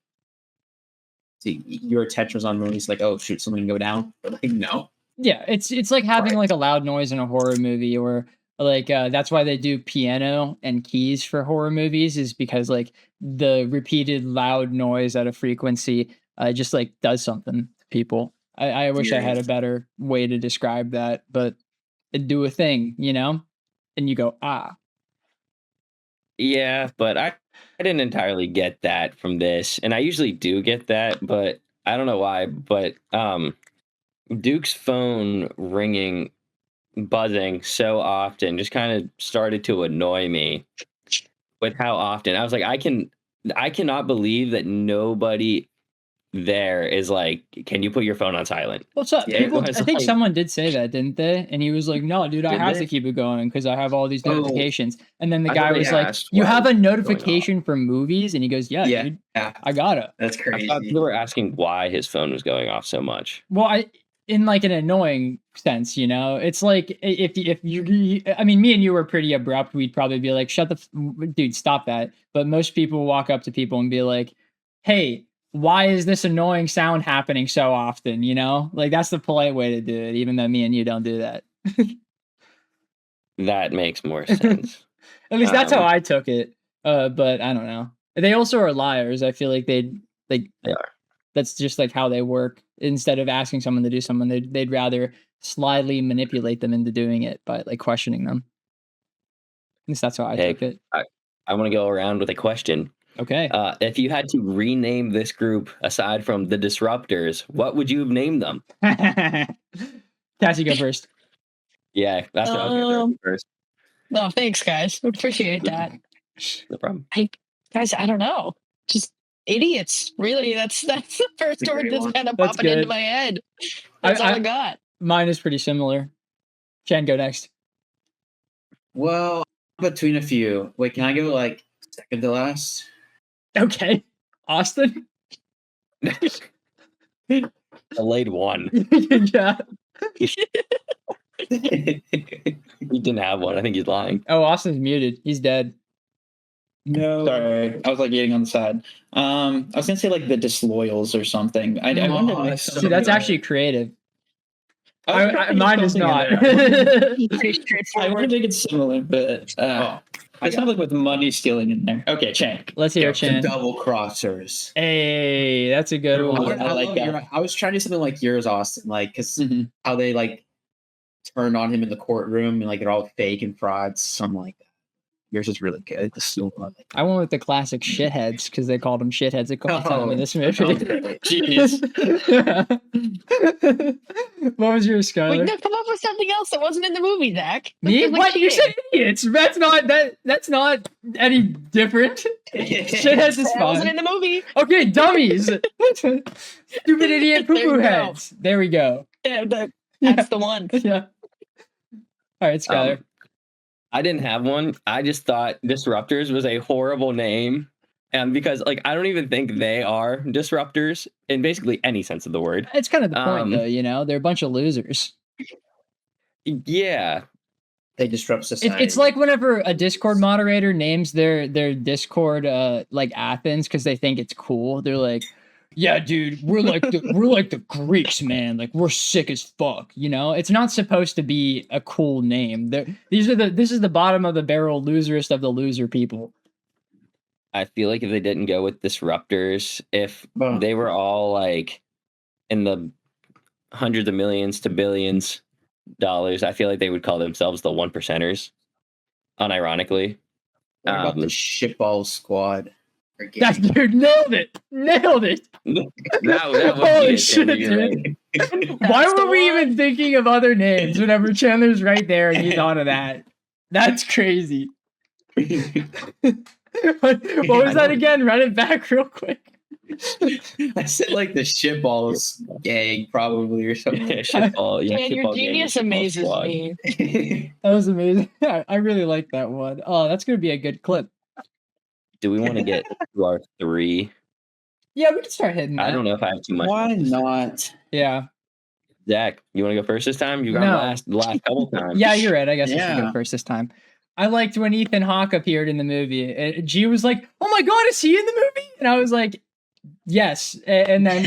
your attention was on movies, like, oh shoot, something can go down. But like, no. Yeah, it's like having like a loud noise in a horror movie, or like that's why they do piano and keys for horror movies, is because like the repeated loud noise at a frequency just like does something to people. I wish I had a better way to describe that, but it do a thing, you know, and you go ah. Yeah, but I didn't entirely get that from this, and I usually do get that, but I don't know why. But Duke's phone ringing, buzzing so often just kind of started to annoy me with how often. I was like, I cannot believe that nobody there is like, can you put your phone on silent? What's up? Yeah, People, it was I think like- someone did say that, didn't they? And he was like, "No, dude, I Did have they? to keep it going because I have all these Oh. notifications." And then the I guy thought they was like, asked "You why have a it was going off. notification for movies?" And he goes, "Yeah, Yeah, dude, yeah, I gotta." that's I crazy. thought people were asking why his phone was going off so much. Well, in like an annoying sense, you know, it's like if you, I mean, me and you were pretty abrupt. We'd probably be like, "Shut the dude, stop that." But most people walk up to people and be like, "Hey, why is this annoying sound happening so often?" You know, like that's the polite way to do it. Even though me and you don't do that. That makes more sense. At least that's how Um, I took it. But I don't know. They also are liars. I feel like They are. that's just like how they work. Instead of asking someone to do something, they'd rather slyly manipulate them into doing it by like questioning them. At least that's how I Hey, took it. I want to go around with a question. Okay. If you had to rename this group aside from the Disruptors, what would you have named them? Cassie, go first. Yeah, that's what I was going to throw first. No, thanks, guys. Appreciate that. No problem. Guys, I don't know. Just idiots. Really, that's the first That's a word great that's one. kind of That's popping into good. my head. That's all I got. Mine is pretty similar. Chen, go next. Well, between a few. Wait, can I go like second to last? Okay. Austin? Delayed one. Yeah. He didn't have one. I think he's lying. Oh, Austin's muted. He's dead. No. Sorry, I was like eating on the side. I was gonna say like the disloyals or something. I wanted to Oh, make that's See, that's good. actually creative. I was trying to Mine get is something not. in there. Pretty I straightforward. wanted to make it similar, but Oh, I it's got not like with money stealing in there. Okay, Chang. Let's hear the it, Chen. double crossers. Hey, that's a good Ooh, one. I like love that. I was trying to do something like yours, Austin, like because Mhm. how they like turned on him in the courtroom and like they're all fake and frauds, something like that. Yours is really good. The still one. I went with the classic shitheads because they called them shitheads a couple times in this movie. Jeez. What was yours, Wait, Skylar? no, come up with something else that wasn't in the movie, Zach. Me? That's like What? You cheating. said idiots. That's not any different. Shitheads is That wasn't in fine. the movie. Okay, dummies. Stupid idiot poo There poo you go. heads. There we go. Yeah, Yeah. that's the one. Yeah. All right, Skylar. I didn't have one. I just thought Disruptors was a horrible name. And because like I don't even think they are disruptors in basically any sense of the word. It's kind of the point, um, though. You know, they're a bunch of losers. Yeah. They disrupt society. It's like whenever a Discord moderator names their Discord like Athens because they think it's cool. They're like, "Yeah, dude, we're like the Greeks, man. Like we're sick as fuck." You know, it's not supposed to be a cool name. This is the bottom of the barrel, loserest of the loser people. I feel like if they didn't go with Disruptors, if Well, they were all like in the hundreds of millions to billions dollars, I feel like they would call themselves the 1%ers. Unironically. what about the shitball squad? Or That gang? dude nailed it. Nailed it. that would Holy be it, shit, Andy, you're dude. right. Why That's were the we one. even thinking of other names whenever Chandler's right there and you thought of that? That's crazy. What was that again? Run it back real quick. I said like the shitballs gang, probably or something. Yeah, shitball, yeah, Man, your shitball gang, genius shitball amazes squad. me. That was amazing. I really like that one. Oh, that's gonna be a good clip. Do we want to get to our 3? Yeah, we can start hitting that. I don't know if I have too much. Why not? Yeah. Zach, you want to go first this time? You got No. the last couple times. Yeah, you're right. I guess I should go Yeah. first this time. I liked when Ethan Hawke appeared in the movie. G was like, "Oh my god, is he in the movie?" And I was like, Yes, and then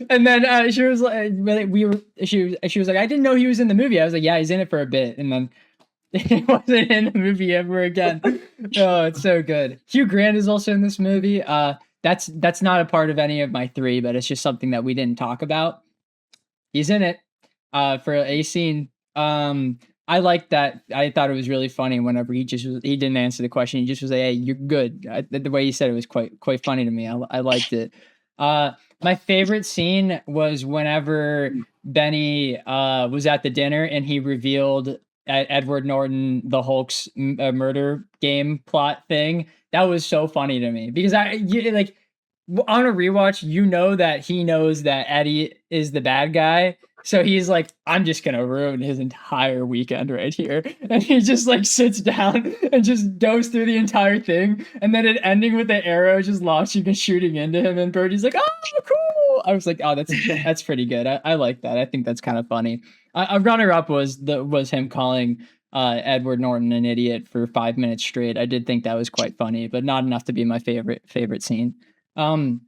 and then she was like, she was like, I didn't know he was in the movie. I was like, yeah, he's in it for a bit, and then he wasn't in the movie ever again. Oh, it's so good. Hugh Grant is also in this movie. That's not a part of any of my three, but it's just something that we didn't talk about. He's in it for a scene. I like that. I thought it was really funny whenever he didn't answer the question. He just was like, "Hey, you're good." The way he said it was quite funny to me. I liked it. My favorite scene was whenever Benny was at the dinner and he revealed Edward Norton the Hulk's murder game plot thing. That was so funny to me because like on a rewatch, you know that he knows that Eddie is the bad guy. So he's like, I'm just gonna ruin his entire weekend right here. And he just like sits down and just goes through the entire thing. And then it ending with the arrow just launching and shooting into him. And Birdie's like, oh, cool. I was like, oh, that's pretty good. I like that. I think that's kind of funny. A runner up was him calling Edward Norton an idiot for 5 minutes straight. I did think that was quite funny, but not enough to be my favorite scene. I'm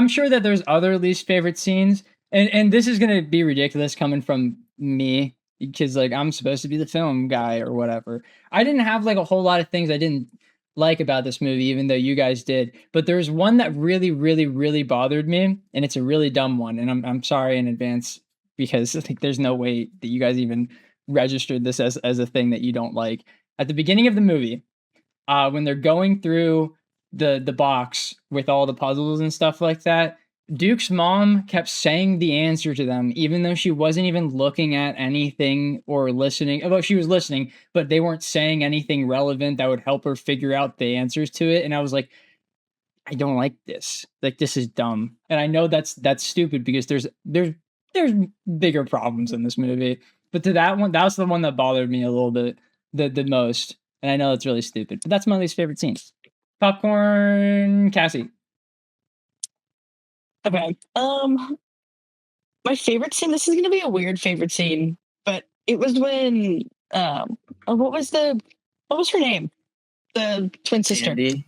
sure that there's other least favorite scenes, and this is gonna be ridiculous coming from me because like I'm supposed to be the film guy or whatever. I didn't have like a whole lot of things I didn't like about this movie, even though you guys did. But there's one that really, really, really bothered me, and it's a really dumb one. And I'm sorry in advance because like there's no way that you guys even registered this as a thing that you don't like. At the beginning of the movie, when they're going through the box with all the puzzles and stuff like that, Duke's mom kept saying the answer to them, even though she wasn't even looking at anything or listening. Although she was listening, but they weren't saying anything relevant that would help her figure out the answers to it. And I was like, I don't like this. Like, this is dumb. And I know that's stupid because there's bigger problems in this movie. But to that one, that was the one that bothered me a little bit the most. And I know it's really stupid, but that's my least favorite scene. Popcorn, Cassie. Okay. My favorite scene. This is gonna be a weird favorite scene, but it was when what was her name? The twin sister. Andy?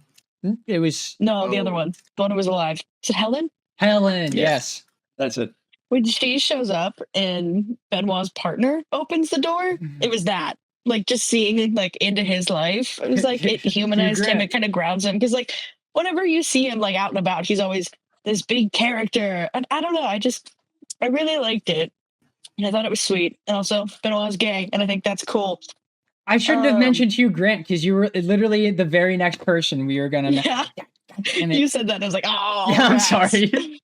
It was the other one. The one who was alive. Is it Helen? Helen. Yes. That's it. When she shows up and Benoit's partner opens the door, it was that. Like just seeing like into his life. It was like it humanized him. It kind of grounds him because like whenever you see him like out and about, he's always this big character. And I don't know. I really liked it. And I thought it was sweet. And also Benoit's gay, and I think that's cool. I shouldn't have mentioned Hugh Grant because you were literally the very next person we were gonna. Yeah. You said that. I was like, oh, yeah, I'm sorry.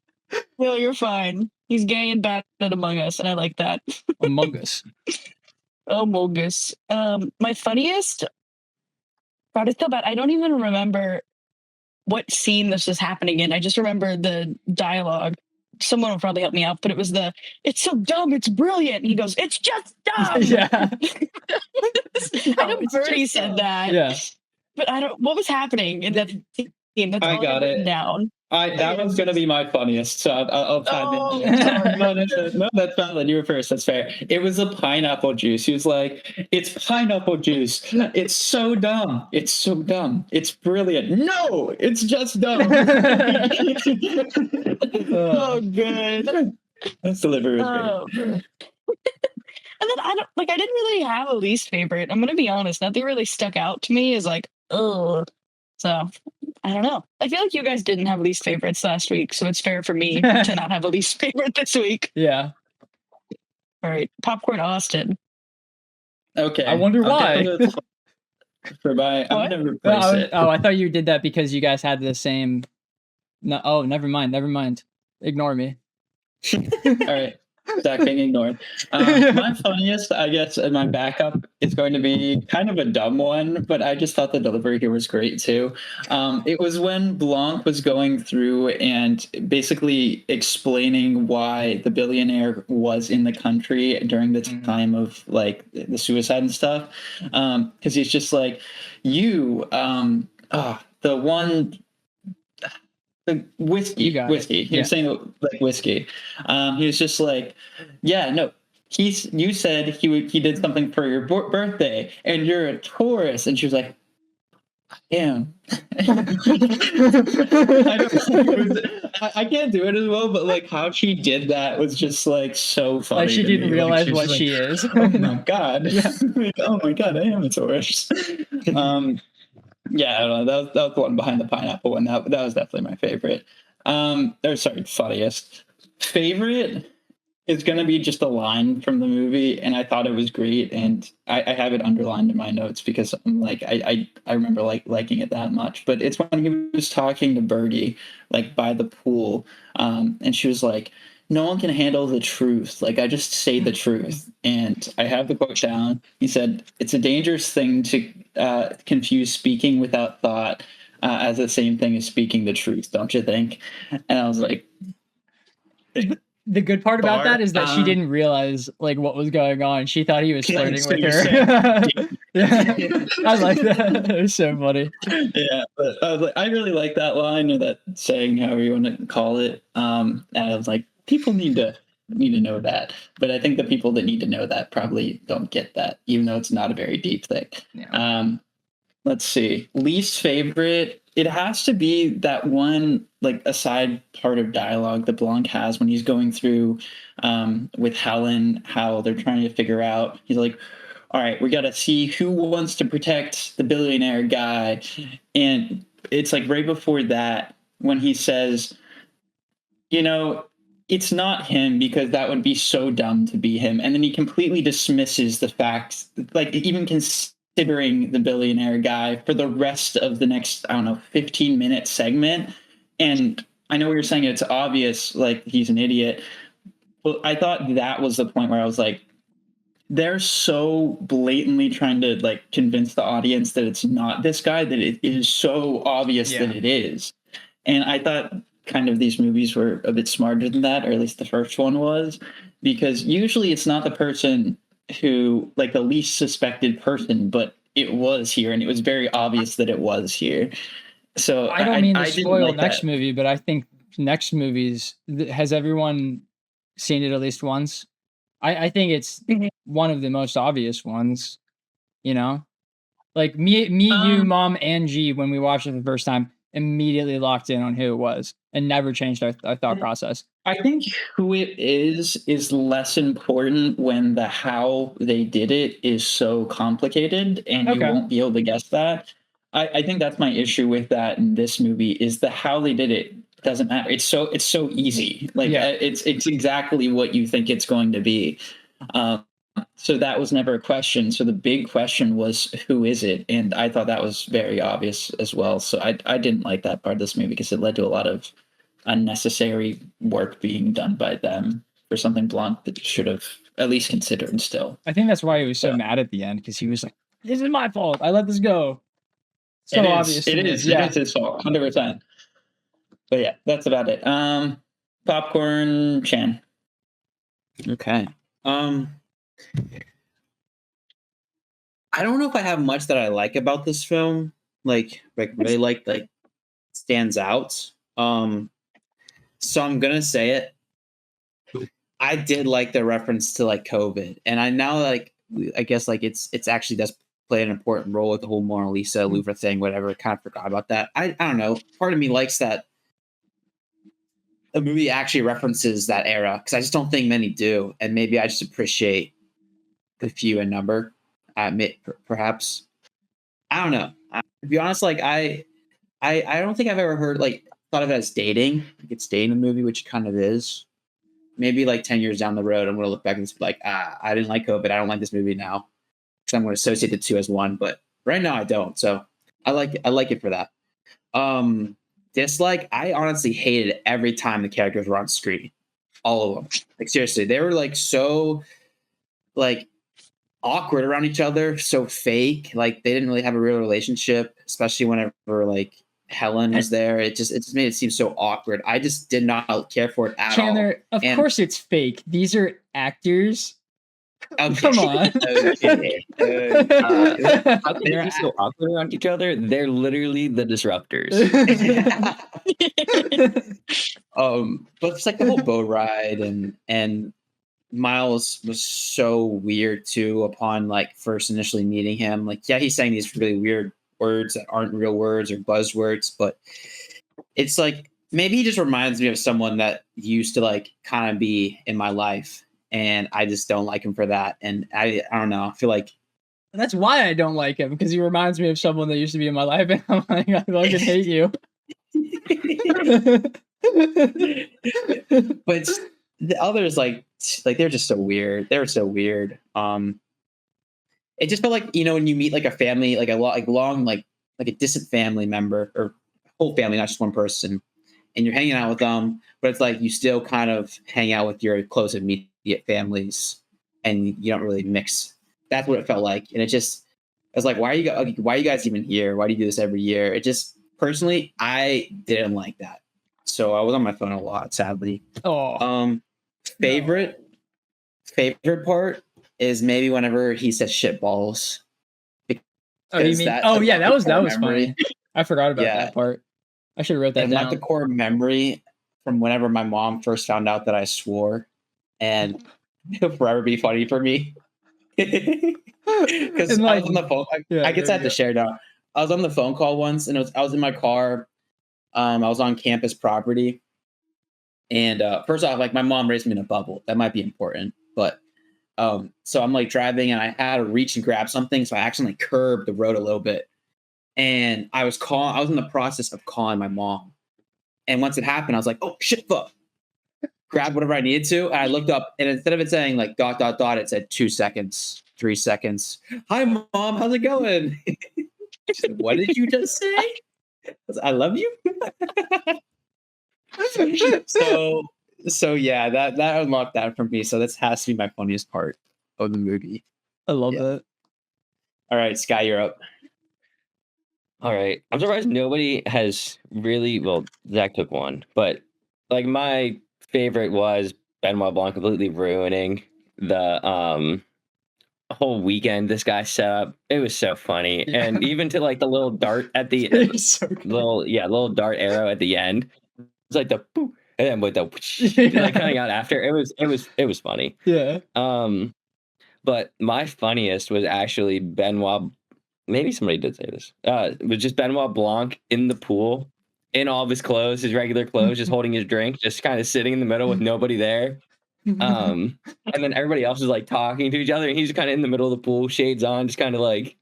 No, you're fine. He's gay and bad Among Us, and I like that. Among Us. Among Us. My funniest. God, it's so bad. I don't even remember what scene this was happening in. I just remember the dialogue. Someone will probably help me out, but it was it's so dumb, it's brilliant. And he goes, it's just dumb. Yeah. I know Birdie said that. Yeah. But what was happening in that scene? That's I all got it down. That one's going to be my funniest, so I'll chime in. No, that's valid. You were first. That's fair. It was a pineapple juice. He was like, "It's pineapple juice. It's so dumb. It's so dumb. It's brilliant. No, it's just dumb." Oh, good. That's delivery was great. And then I didn't really have a least favorite. I'm gonna be honest. Nothing really stuck out to me as like, oh. So I don't know. I feel like you guys didn't have least favorites last week, so it's fair for me to not have a least favorite this week. Yeah. All right, Popcorn Austin. Okay. I wonder why. I'm gonna replace it. Oh, I thought you did that because you guys had the same. No. Oh, never mind. Ignore me. All right. Zach being ignored. My funniest, I guess, and my backup is going to be kind of a dumb one, but I just thought the delivery here was great too. It was when Blanc was going through and basically explaining why the billionaire was in the country during the time of like the suicide and stuff. Because he's just like, the whiskey. He was saying like whiskey. He was just like, yeah, no. You said he did something for your birthday, and you're a Taurus. And she was like, Damn. I can't do it as well, but like how she did that was just like so funny. Like she to didn't me. realize she's what like, she is. Oh my god! Yeah. Like, oh my god! I am a Taurus. Yeah, I don't know. That was the one behind the pineapple one. That was definitely my favorite. Or sorry, funniest. Favorite is going to be just a line from the movie, and I thought it was great, and I have it underlined in my notes because I'm like I remember liking it that much. But it's when he was talking to Birdie, like by the pool, and she was like, "No one can handle the truth. Like I just say the truth." And I have the quote down. He said, "It's a dangerous thing to confuse speaking without thought as the same thing as speaking the truth, don't you think?" And I was like, The good part about that is that she didn't realize like what was going on. She thought he was flirting with her. Yeah. I like that. It was so funny. Yeah, but I was like, I really like that line or that saying, however you want to call it. And I was like, people need to know that. But I think the people that need to know that probably don't get that, even though it's not a very deep thing. Yeah. Let's see. Least favorite. It has to be that one like aside part of dialogue that Blanc has when he's going through with Helen, how they're trying to figure out. He's like, all right, we got to see who wants to protect the billionaire guy. And it's like right before that when he says, you know, it's not him because that would be so dumb to be him. And then he completely dismisses the fact, like even considering the billionaire guy for the rest of the next, I don't know, 15-minute segment. And I know you're saying it's obvious, like he's an idiot. But I thought that was the point where I was like, they're so blatantly trying to like convince the audience that it's not this guy, that it is so obvious that it is. And I thought kind of these movies were a bit smarter than that, or at least the first one was, because usually it's not the person who like the least suspected person, but it was here, and it was very obvious that it was here. So I don't mean to spoil like next that. movie, but I think next movies has everyone seen it at least once? I think it's one of the most obvious ones, you know? Like me, you, mom, and G, when we watched it the first time, immediately locked in on who it was and never changed our thought process. I think who it is less important when the how they did it is so complicated and you won't be able to guess that. I think that's my issue with that in this movie is the how they did it doesn't matter. It's so easy. Like it's exactly what you think it's going to be. So that was never a question. So the big question was, who is it? And I thought that was very obvious as well. So I didn't like that part of this movie because it led to a lot of unnecessary work being done by them for something Blanc that should have at least considered still. I think that's why he was so mad at the end because he was like, this is my fault. I let this go. So obvious. It is his fault, 100%. But yeah, that's about it. Popcorn Chan. Okay. I don't know if I have much that I like about this film. Like really like stands out. So I'm gonna say it. I did like the reference to like COVID, and I now like I guess like it's actually does play an important role with the whole Mona Lisa Louvre thing. Whatever, kind of forgot about that. I don't know. Part of me likes that a movie actually references that era because I just don't think many do, and maybe I just appreciate the few in number. Perhaps I don't know. To be honest, like I don't think I've ever heard like thought of it as dating. Like it's dating a movie, which it kind of is. Maybe like 10 years down the road, I'm going to look back and be like, I didn't like COVID. I don't like this movie now. So I'm going to associate the two as one. But right now I don't. So I like it for that. Dislike, I honestly hated it every time the characters were on screen. All of them. Like seriously, they were like so like awkward around each other, so fake. Like they didn't really have a real relationship, especially whenever like Helen was there. It just made it seem so awkward. I just did not care for it at Chandler, all. Of course it's fake. These are actors. Okay. Come on. How can they be so awkward around each other? They're literally the disruptors. But it's like the whole boat ride and Miles was so weird too upon like first initially meeting him. Like, yeah, he's saying these really weird words that aren't real words or buzzwords, but it's like maybe he just reminds me of someone that used to like kind of be in my life, and I just don't like him for that. And I don't know. I feel like That's why I don't like him, because he reminds me of someone that used to be in my life, and I'm like, I fucking hate you. but the others like they're just so weird. They're so weird. It just felt like, when you meet like a family, like like a distant family member or whole family, not just one person, and you're hanging out with them, but it's like you still kind of hang out with your close immediate families, and you don't really mix. That's what it felt like, and I was like, why are you guys even here? Why do you do this every year? It just personally, I didn't like that, so I was on my phone a lot, sadly. Favorite part is maybe whenever he says shit balls. Oh, you mean? That was funny. I forgot about that part. I should have wrote that down. Like the core memory from whenever my mom first found out that I swore, and it'll forever be funny for me. Because I was on the phone. I guess I have to share now. I was on the phone call once, and I was in my car. I was on campus property, and first off, like my mom raised me in a bubble. That might be important, but so I'm like driving, and I had to reach and grab something, so I accidentally curbed the road a little bit, and I was in the process of calling my mom, and once it happened, I was like, oh shit, fuck. Grabbed whatever I needed to, and I looked up, and instead of it saying like ... it said 2 seconds, 3 seconds. Hi, Mom, how's it going? She said, what did you just say? I was, I love you. So yeah, that unlocked that for me. So that has to be my funniest part of the movie. I love that. All right, Sky, you're up. All right, I'm surprised nobody has really. Well, Zach took one, but like my favorite was Benoit Blanc completely ruining the whole weekend this guy set up. It was so funny. And even to like the little dart at the little dart arrow at the end. It's like the boop, and then with the like coming out after. It was funny. Yeah. But my funniest was actually Benoit. Maybe somebody did say this. It was just Benoit Blanc in the pool in all of his clothes, his regular clothes, just holding his drink, just kind of sitting in the middle with nobody there. And then everybody else is like talking to each other, and he's kind of in the middle of the pool, shades on, just kind of like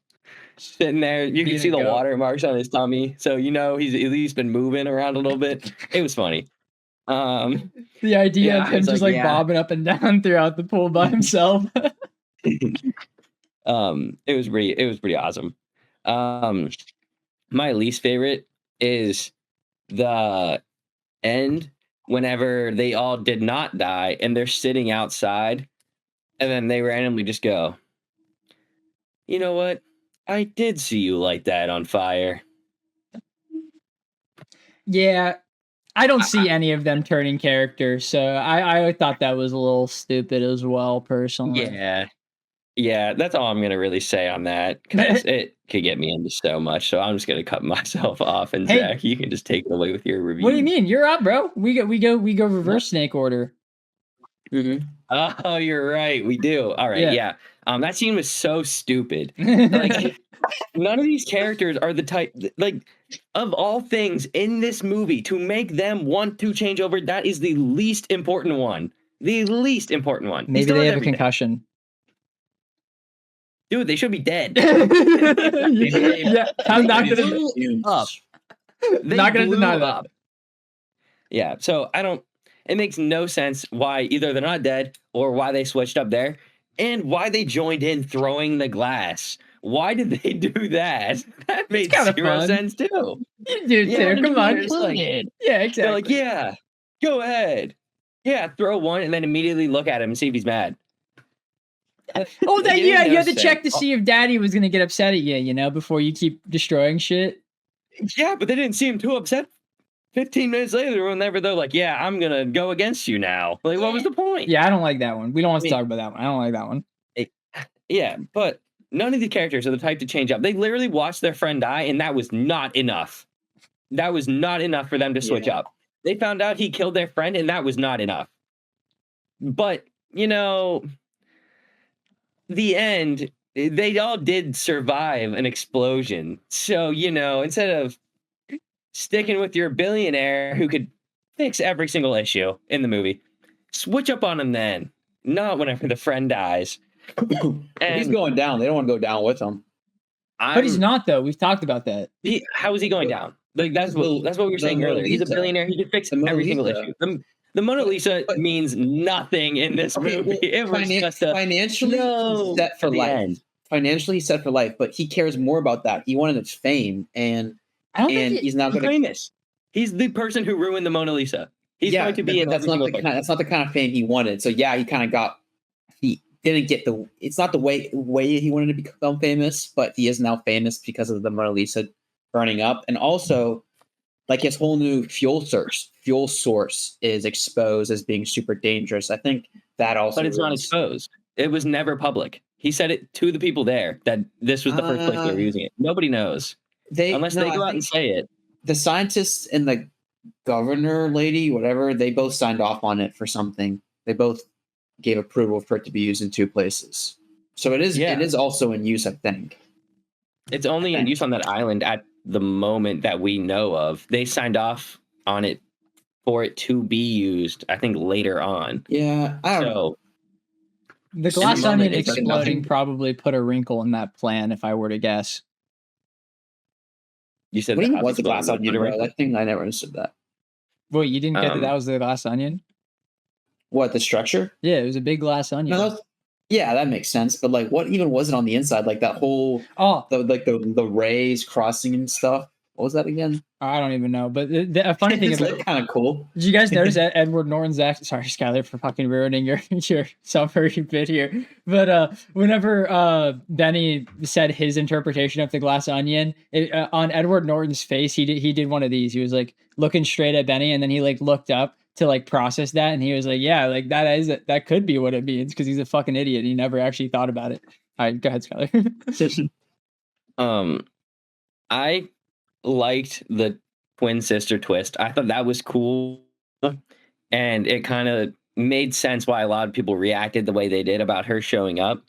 sitting there. You can see the water marks on his tummy, so he's at least been moving around a little bit. It was funny. The idea of him just like bobbing up and down throughout the pool by himself. It was pretty awesome. My least favorite is the end whenever they all did not die and they're sitting outside, and then they randomly just go, you know what? I did see you light that on fire. Yeah, I don't see any of them turning characters, so I thought that was a little stupid as well, personally. Yeah, that's all I'm gonna really say on that, because it could get me into so much. So I'm just gonna cut myself off, and Zach, you can just take it away with your review. What do you mean? You're up, bro. We go reverse snake order. Mm-hmm. Oh, you're right. We do. All right. Yeah. That scene was so stupid. Like, none of these characters are the type. Like, of all things in this movie, to make them want to change over, that is the least important one. The least important one. Maybe they have a concussion. Dude, they should be dead. Yeah, I'm not gonna up. Not gonna deny that. Yeah, so it makes no sense why either they're not dead or why they switched up there and why they joined in throwing the glass. Why did they do that? That made zero sense too. You do too. Come on. Yeah, exactly. They're like, yeah, go ahead. Yeah, throw one and then immediately look at him and see if he's mad. Oh, you had to check to see if Daddy was gonna get upset at you, before you keep destroying shit. Yeah, but they didn't seem too upset. 15 minutes later, whenever they're like, "Yeah, I'm gonna go against you now." Like, what was the point? Yeah, I don't like that one. We don't want to talk about that one. I don't like that one. Yeah, but none of the characters are the type to change up. They literally watched their friend die, and that was not enough. That was not enough for them to switch up. They found out he killed their friend, and that was not enough. But the end they all did survive an explosion. So, instead of sticking with your billionaire who could fix every single issue in the movie, switch up on him then. Not whenever the friend dies. If he's going down, they don't want to go down with him. But he's not, though. We've talked about that. How is he going down? Like that's what we were saying earlier. He's a billionaire. He can fix every single issue. The Mona Lisa means nothing in this movie. It was just financially set for life. Financially set for life, but he cares more about that. He wanted his fame, and he's not going to famous. He's the person who ruined the Mona Lisa. He's going to be in that's not the kind of fame he wanted. So yeah, he kind of got. He didn't get the. It's not the way he wanted to become famous, but he is now famous because of the Mona Lisa burning up, and also like his whole new fuel source is exposed as being super dangerous. I think that also. But it's not exposed. It was never public. He said it to the people there that this was the first place they were using it. Nobody knows unless they go out and say it. The scientists and the governor lady, whatever, they both signed off on it for something. They both gave approval for it to be used in 2 places. So it is also in use, I think. It's only in use on that island at the moment that we know of. They signed off on it for it to be used, I think, later on. Yeah, I don't know. The glass onion exploding probably put a wrinkle in that plan, if I were to guess. You said what was the glass onion? That thing, I never understood that. Wait, you didn't get that was the glass onion? What, the structure? Yeah, it was a big glass onion. No, yeah, that makes sense. But like, what even was it on the inside? Like that whole the rays crossing and stuff. What was that again? I don't even know. But a funny thing is kind of cool. Did you guys notice that Edward Norton's sorry, Skyler, for fucking ruining your summary bit here. But whenever Benny said his interpretation of the glass onion, on Edward Norton's face, he did one of these. He was like looking straight at Benny, and then he like looked up to like process that, and he was like, "Yeah, like that could be what it means," because he's a fucking idiot. He never actually thought about it. All right, go ahead, Skyler. I liked the twin sister twist. I thought that was cool, and it kind of made sense why a lot of people reacted the way they did about her showing up,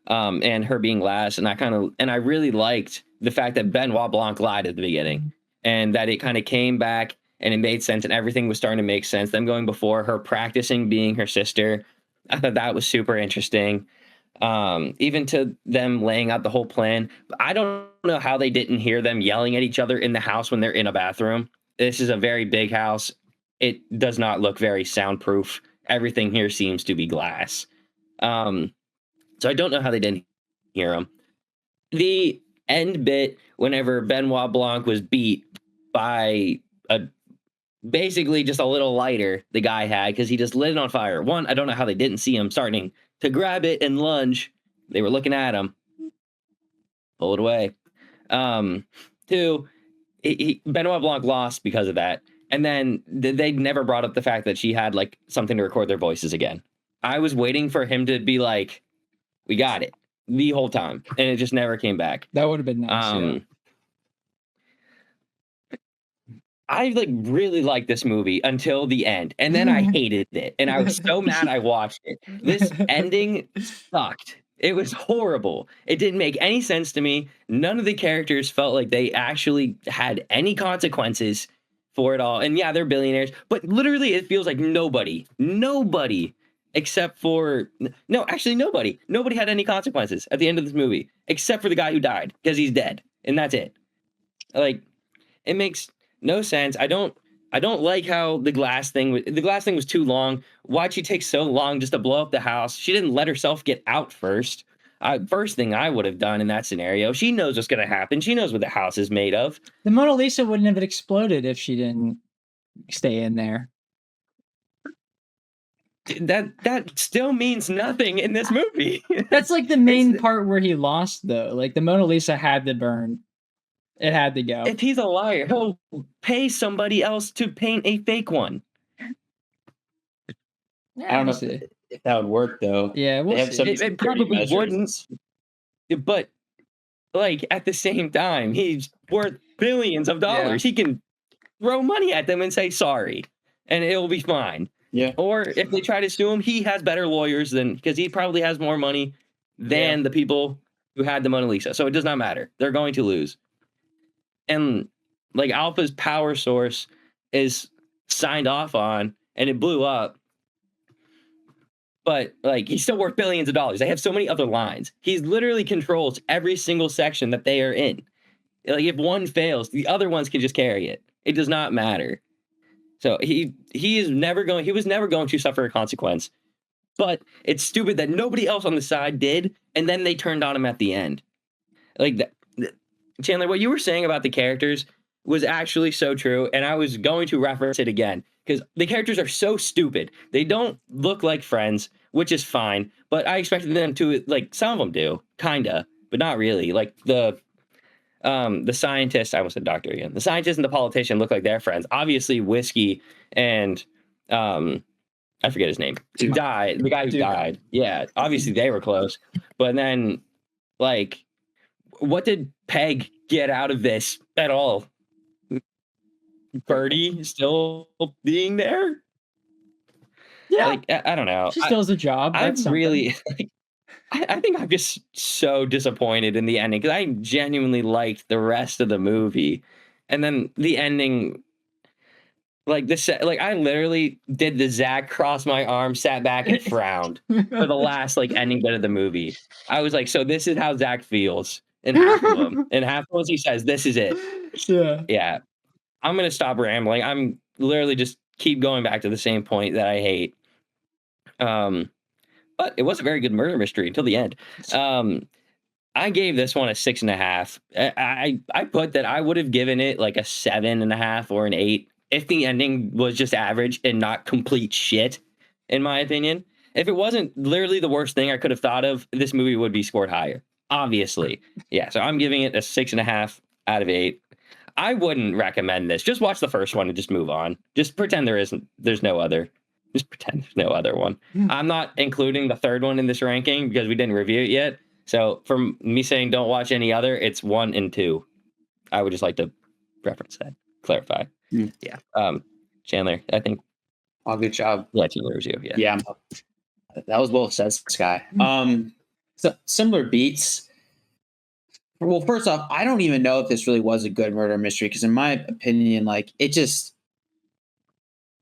and her being last. And I really liked the fact that Benoit Blanc lied at the beginning, and that it kind of came back and it made sense, and everything was starting to make sense. Them going before her, practicing being her sister. I thought that was super interesting. Even to them laying out the whole plan. I don't know how they didn't hear them yelling at each other in the house when they're in a bathroom. This is a very big house. It does not look very soundproof. Everything here seems to be glass. So I don't know how they didn't hear them. The end bit, whenever Benoit Blanc was beat by basically just a little lighter the guy had, because he just lit it on fire. One, I don't know how they didn't see him starting to grab it and lunge. They were looking at him. Pull it away. Two, Benoit Blanc lost because of that. And then they never brought up the fact that she had like something to record their voices again. I was waiting for him to be like, we got it the whole time. And it just never came back. That would have been nice. I like really liked this movie until the end, and then I hated it, and I was so mad I watched it. This ending sucked. It was horrible. It didn't make any sense to me. None of the characters felt like they actually had any consequences for it all. And yeah, they're billionaires, but literally it feels like nobody except for nobody had any consequences at the end of this movie except for the guy who died because he's dead, and that's it. Like, it makes no sense. I don't like how the glass thing was too long. Why'd she take so long just to blow up the house? She didn't let herself get out first. First thing I would have done in that scenario. She knows what's going to happen. She knows what the house is made of. The Mona Lisa wouldn't have exploded if she didn't stay in there. That still means nothing in this movie. That's like the main part where he lost, though. Like, the Mona Lisa had to burn. It had to go. If he's a liar, he'll pay somebody else to paint a fake one. I don't know if that would work, though. Yeah, it probably wouldn't. But, like, at the same time, he's worth billions of dollars. Yeah. He can throw money at them and say sorry, and it'll be fine. Yeah. Or if they try to sue him, he has better lawyers because he probably has more money than the people who had the Mona Lisa. So it does not matter. They're going to lose. And like Alpha's power source is signed off on and it blew up. But like he's still worth billions of dollars. They have so many other lines. He literally controls every single section that they are in. Like if one fails, the other ones can just carry it. It does not matter. So he was never going to suffer a consequence. But it's stupid that nobody else on the side did, and then they turned on him at the end. Like Chandler, what you were saying about the characters was actually so true, and I was going to reference it again because the characters are so stupid. They don't look like friends, which is fine, but I expected them to, like, some of them do, kinda, but not really. Like the scientist, I almost said doctor again. The scientist and the politician look like they're friends. Obviously, Whiskey and I forget his name. Who died? The guy who died. Yeah, obviously they were close, but then like, what did Peg get out of this at all? Birdie still being there? Yeah, like I don't know. She still has a job. I'm That's really. I think I'm just so disappointed in the ending because I genuinely liked the rest of the movie, and then the ending. Like I literally did the Zach cross my arms, sat back and frowned for the last like ending bit of the movie. I was like, so this is how Zach feels in half of them. In half of them, he says, "This is it." Yeah. I'm gonna stop rambling. I'm literally just keep going back to the same point that I hate. But it was a very good murder mystery until the end. I gave this one a 6.5. I put that I would have given it like a 7.5 or an 8 if the ending was just average and not complete shit, in my opinion. If it wasn't literally the worst thing I could have thought of, this movie would be scored higher. Obviously. Yeah, so I'm giving it a 6.5 out of 8. I wouldn't recommend this. Just watch the first one and just move on. Just pretend there's no other. Just pretend there's no other one. I'm not including the third one in this ranking because we didn't review it yet. So from me saying don't watch any other, it's 1 and 2. I would just like to reference that, clarify. Yeah. Chandler, I think. Oh, good job. Yeah, Chandler was you. Yeah. Yeah. That was well said, Sky. So similar beats. Well, first off, I don't even know if this really was a good murder mystery because, in my opinion, like it just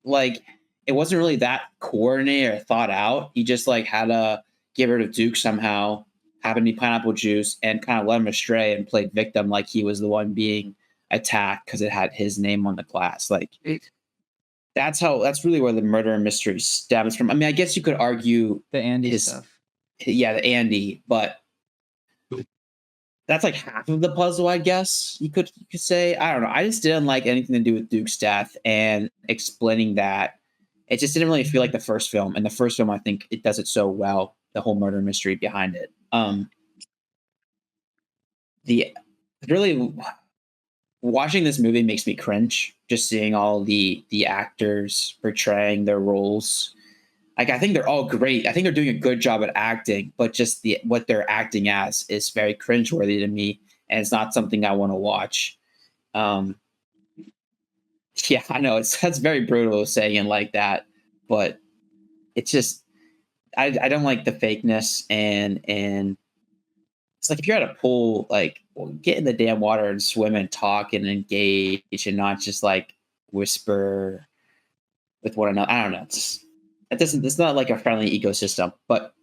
like it wasn't really that coordinated or thought out. He just like had to get rid of Duke somehow, happened to be pineapple juice, and kind of led him astray and played victim like he was the one being attacked because it had his name on the glass. Like that's really where the murder mystery stems from. I mean, I guess you could argue the Andy stuff. Yeah, the Andy, but that's like half of the puzzle, I guess you could say. I don't know. I just didn't like anything to do with Duke's death and explaining that. It just didn't really feel like the first film. And the first film, I think it does it so well. The whole murder mystery behind it. Watching this movie makes me cringe. Just seeing all the actors portraying their roles. Like, I think they're all great. I think they're doing a good job at acting, but just what they're acting as is very cringeworthy to me, and it's not something I want to watch. Yeah, I know that's very brutal saying it like that, but it's just I don't like the fakeness and it's like if you're at a pool, like get in the damn water and swim and talk and engage and not just like whisper with one another. I don't know. It's not like a friendly ecosystem, but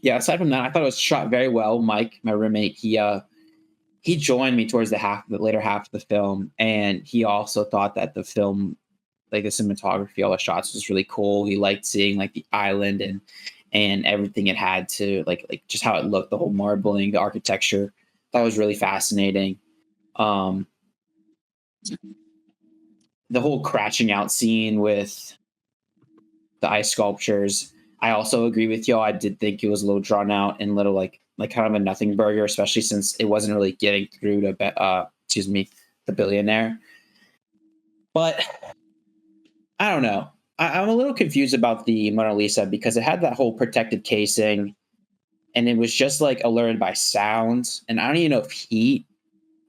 yeah, aside from that, I thought it was shot very well. Mike, my roommate, he joined me towards the later half of the film, and he also thought that the film, like the cinematography, all the shots was really cool. He liked seeing like the island and everything it had to like just how it looked, the whole marbling, the architecture. That was really fascinating. The whole crashing out scene with the ice sculptures. I also agree with you. I did think it was a little drawn out and little like kind of a nothing burger, especially since it wasn't really getting through to the billionaire. But I don't know. I'm a little confused about the Mona Lisa because it had that whole protective casing, and it was just like alerted by sounds, and I don't even know if heat.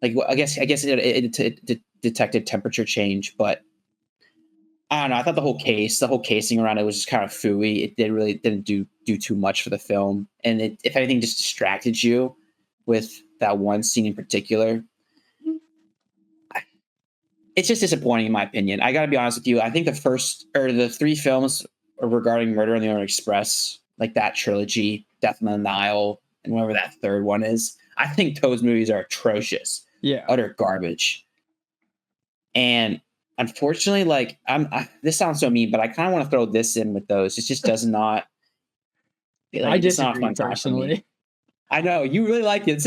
Like, I guess it detected temperature change, but I don't know. I thought the whole casing around it was just kind of phooey. It didn't do too much for the film, and if anything, just distracted you. with that one scene in particular. It's just disappointing in my opinion. I got to be honest with you. I think the 3 films regarding Murder on the Orient Express, like that trilogy, Death on the Nile, and whatever that third one is, I think those movies are atrocious. Yeah. Utter garbage. And unfortunately, like this sounds so mean, but I kind of want to throw this in with those. It just does not. Like, I it's not a disagree fun time for me. personally. I know you really like it.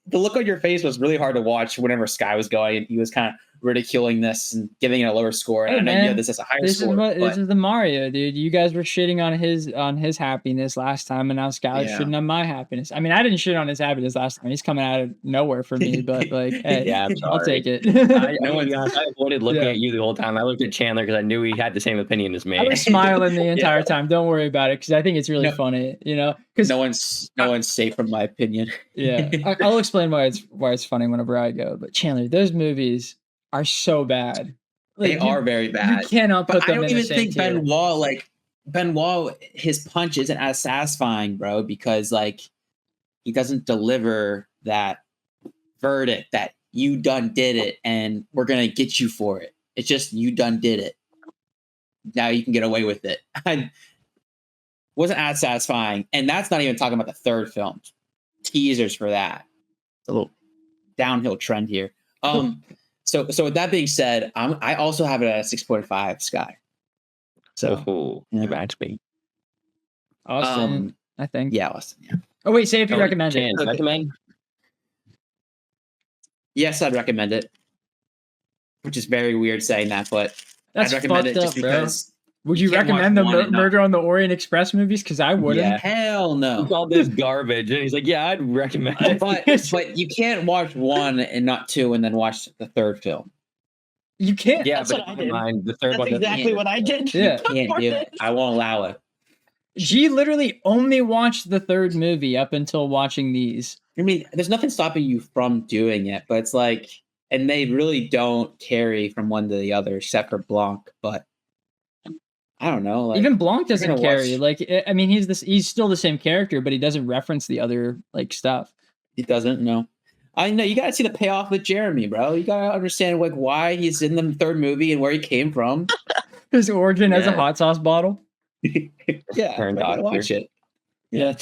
The look on your face was really hard to watch whenever Sky was going, and he was kind of ridiculing this and giving it a lower score. Hey, And I know man, you have this as a higher This score. this is the Mario, dude. You guys were shitting on his happiness last time, and now Skylar's Yeah. shitting on my happiness. I mean, I didn't shit on his happiness last time. He's coming out of nowhere for me, but like, hey, Yeah, I'm I'll sorry. take it. I avoided looking Yeah. at you the whole time. I looked at Chandler because I knew he had the same opinion as me. I was smiling the entire time. Don't worry about it, because I think it's really funny. Because no one's safe from my opinion. yeah, I'll explain why it's funny whenever I go. But Chandler, those movies are so bad. They are very bad. You cannot put But I them don't in the even same think tier. Benoit, his punch isn't as satisfying, bro, because like he doesn't deliver that verdict that you done did it and we're gonna get you for it. It's just you done did it. Now you can get away with it. Wasn't as satisfying, and that's not even talking about the third film. Teasers for that. A little downhill trend here. So with that being said, I also have it at a 6.5, Sky. So you match me. Austin, I think. Yeah, Austin. Yeah. Oh wait, say if you recommend it. Chance, recommend? Yes, I'd recommend it. Which is very weird saying that, but That's I'd recommend fucked it up, just bro. because. Would you can't watch recommend the one and not- Murder on the Orient Express movies? Because I wouldn't. Yeah. Hell He no. called this garbage, and he's like, "Yeah, I'd recommend it." But you can't watch 1 and not 2 and then watch the third film. You can't. Yeah, That's but what I never did. mind. The third That's one. exactly what I did. Yeah. Can't do it. I won't allow it. She literally only watched the third movie up until watching these. I mean, there's nothing stopping you from doing it, but it's like, and they really don't carry from one to the other except for Blanc, but I don't know. Like, Even Blanc doesn't gonna carry. watch- Like, I mean, he's still the same character, but he doesn't reference the other like stuff. it doesn't. No, I know you gotta see the payoff with Jeremy, bro. You gotta understand like why he's in the third movie and where he came from. His origin as a Yeah. hot sauce bottle. Yeah, Turn I gotta doctor. watch it. Yeah.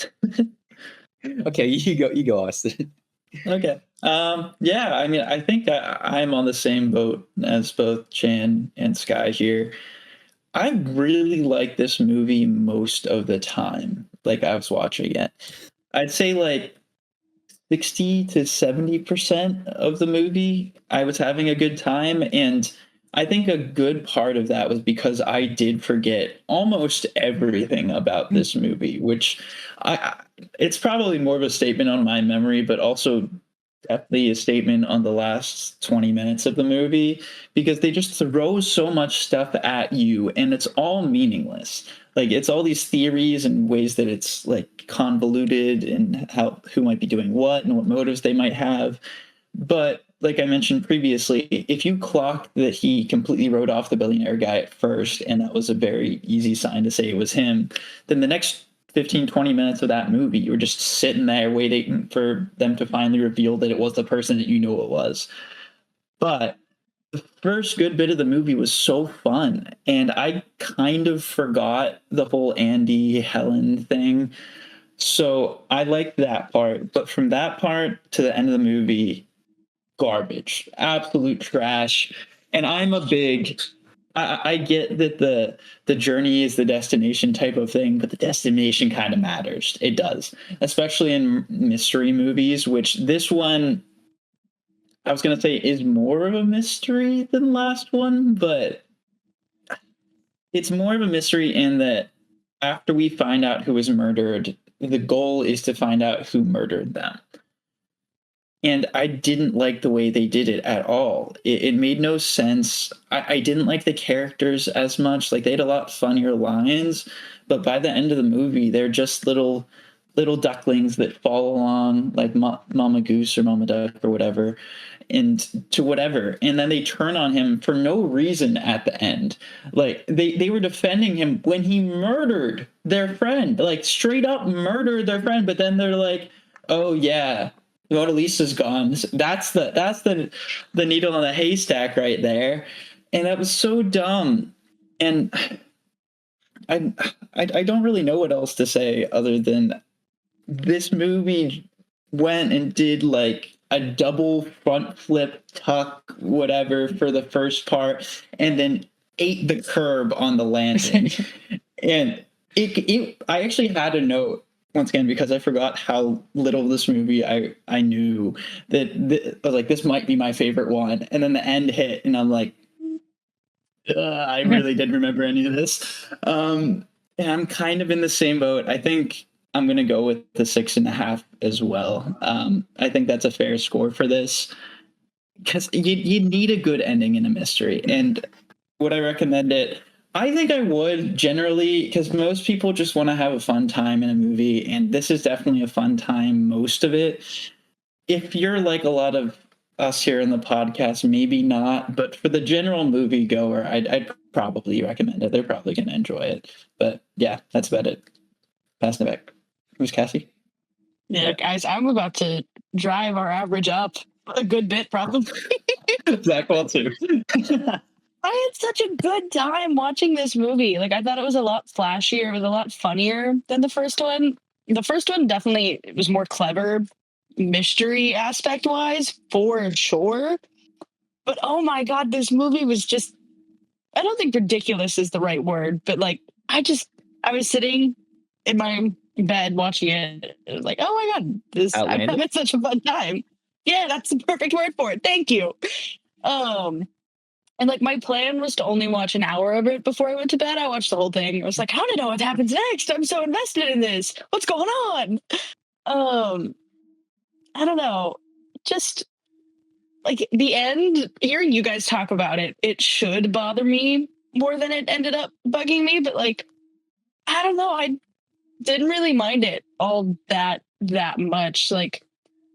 Okay, you go, Austin. Okay. Yeah, I mean, I think I'm on the same boat as both Chan and Sky here. I really like this movie most of the time. Like I was watching it, I'd say like 60 to 70% of the movie, I was having a good time. And I think a good part of that was because I did forget almost everything about this movie, which it's probably more of a statement on my memory, but also definitely a statement on the last 20 minutes of the movie, because they just throw so much stuff at you and it's all meaningless. Like it's all these theories and ways that it's like convoluted and who might be doing what and what motives they might have. But like I mentioned previously, if you clock that he completely wrote off the billionaire guy at first, and that was a very easy sign to say it was him, then the next 15, 20 minutes of that movie, you were just sitting there waiting for them to finally reveal that it was the person that you know it was. But the first good bit of the movie was so fun, and I kind of forgot the whole Andy Helen thing. So I liked that part. But from that part to the end of the movie, garbage, absolute trash. And I'm a big... I get that the journey is the destination type of thing, but the destination kind of matters. It does, especially in mystery movies, which this one, I was going to say, is more of a mystery than last one, but it's more of a mystery in that after we find out who was murdered, the goal is to find out who murdered them. And I didn't like the way they did it at all. It made no sense. I didn't like the characters as much. Like they had a lot funnier lines, but by the end of the movie, they're just little ducklings that follow along, like Mama Goose or Mama Duck or whatever, and to whatever. And then they turn on him for no reason at the end. Like they were defending him when he murdered their friend, like straight up murdered their friend. But then they're like, oh yeah, Mona Lisa's gone. That's the needle in the haystack right there, and that was so dumb. And I don't really know what else to say other than this movie went and did like a double front flip tuck whatever for the first part, and then ate the curb on the landing. And I actually had a note once again because I forgot how little of this movie I knew that I was like, this might be my favorite one, and then the end hit, and I'm like, I really didn't remember any of this. And I'm kind of in the same boat. I think I'm going to go with the 6.5 as well. I think that's a fair score for this because you need a good ending in a mystery. And would I recommend it? I think I would generally, because most people just want to have a fun time in a movie, and this is definitely a fun time, most of it. If you're like a lot of us here in the podcast, maybe not, but for the general movie goer, I'd probably recommend it. They're probably going to enjoy it. But yeah, that's about it. Passing it back. Who's Cassie? Yeah, guys, I'm about to drive our average up a good bit, probably. Zach will too. I had such a good time watching this movie. Like, I thought it was a lot flashier. It was a lot funnier than the first one. The first one definitely was more clever, mystery aspect wise, for sure. But oh my God, this movie was just, I don't think ridiculous is the right word, but like, I was sitting in my bed watching it. It was like, oh my God, I'm Outlandish? having such a fun time. Yeah, that's the perfect word for it. Thank you. And like my plan was to only watch an hour of it before I went to bed. I watched the whole thing. I was like, how to know what happens next? I'm so invested in this. What's going on? I don't know. Just like the end, hearing you guys talk about it, it should bother me more than it ended up bugging me. But like, I don't know. I didn't really mind it all that much. Like,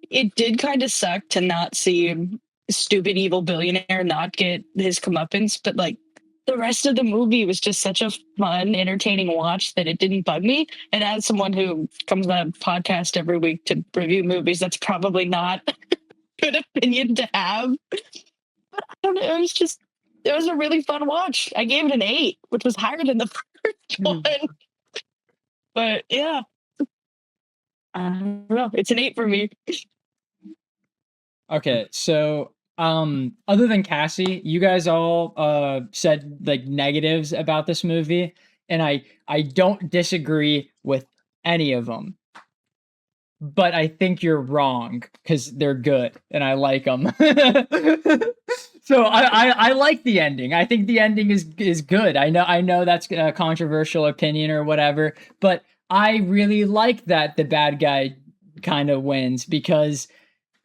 it did kind of suck to not see stupid evil billionaire not get his comeuppance, but like the rest of the movie was just such a fun, entertaining watch that it didn't bug me. And as someone who comes on a podcast every week to review movies, that's probably not a good opinion to have. But I don't know, it was a really fun watch. I gave it an 8, which was higher than the first one. But yeah, I don't know. It's an 8 for me. Okay, so other than Cassie, you guys all said like negatives about this movie, and I don't disagree with any of them. But I think you're wrong because they're good and I like them. So I like the ending. I think the ending is good. I know that's a controversial opinion or whatever, but I really like that the bad guy kind of wins because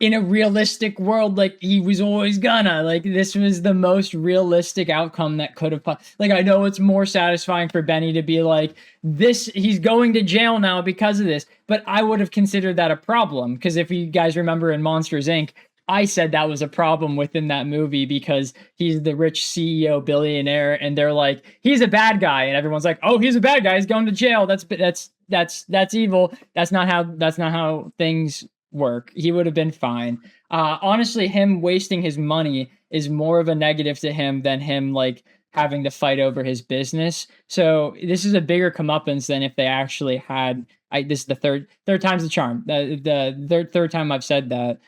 in a realistic world, like he was always gonna, like this was the most realistic outcome that could have, like I know it's more satisfying for Benny to be like this, he's going to jail now because of this, but I would have considered that a problem because if you guys remember in Monsters Inc., I said that was a problem within that movie because he's the rich CEO billionaire and they're like he's a bad guy and everyone's like, oh, he's a bad guy, he's going to jail, that's evil. That's not how things work. He would have been fine. Honestly, him wasting his money is more of a negative to him than him like having to fight over his business. So this is a bigger comeuppance than if they actually had. This is the third time's the charm. The third time I've said that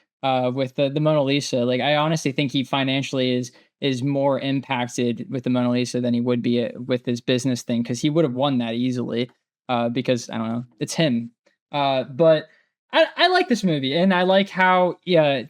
with the Mona Lisa. Like I honestly think he financially is more impacted with the Mona Lisa than he would be with his business thing because he would have won that easily because I don't know, it's him. But I like this movie and I like how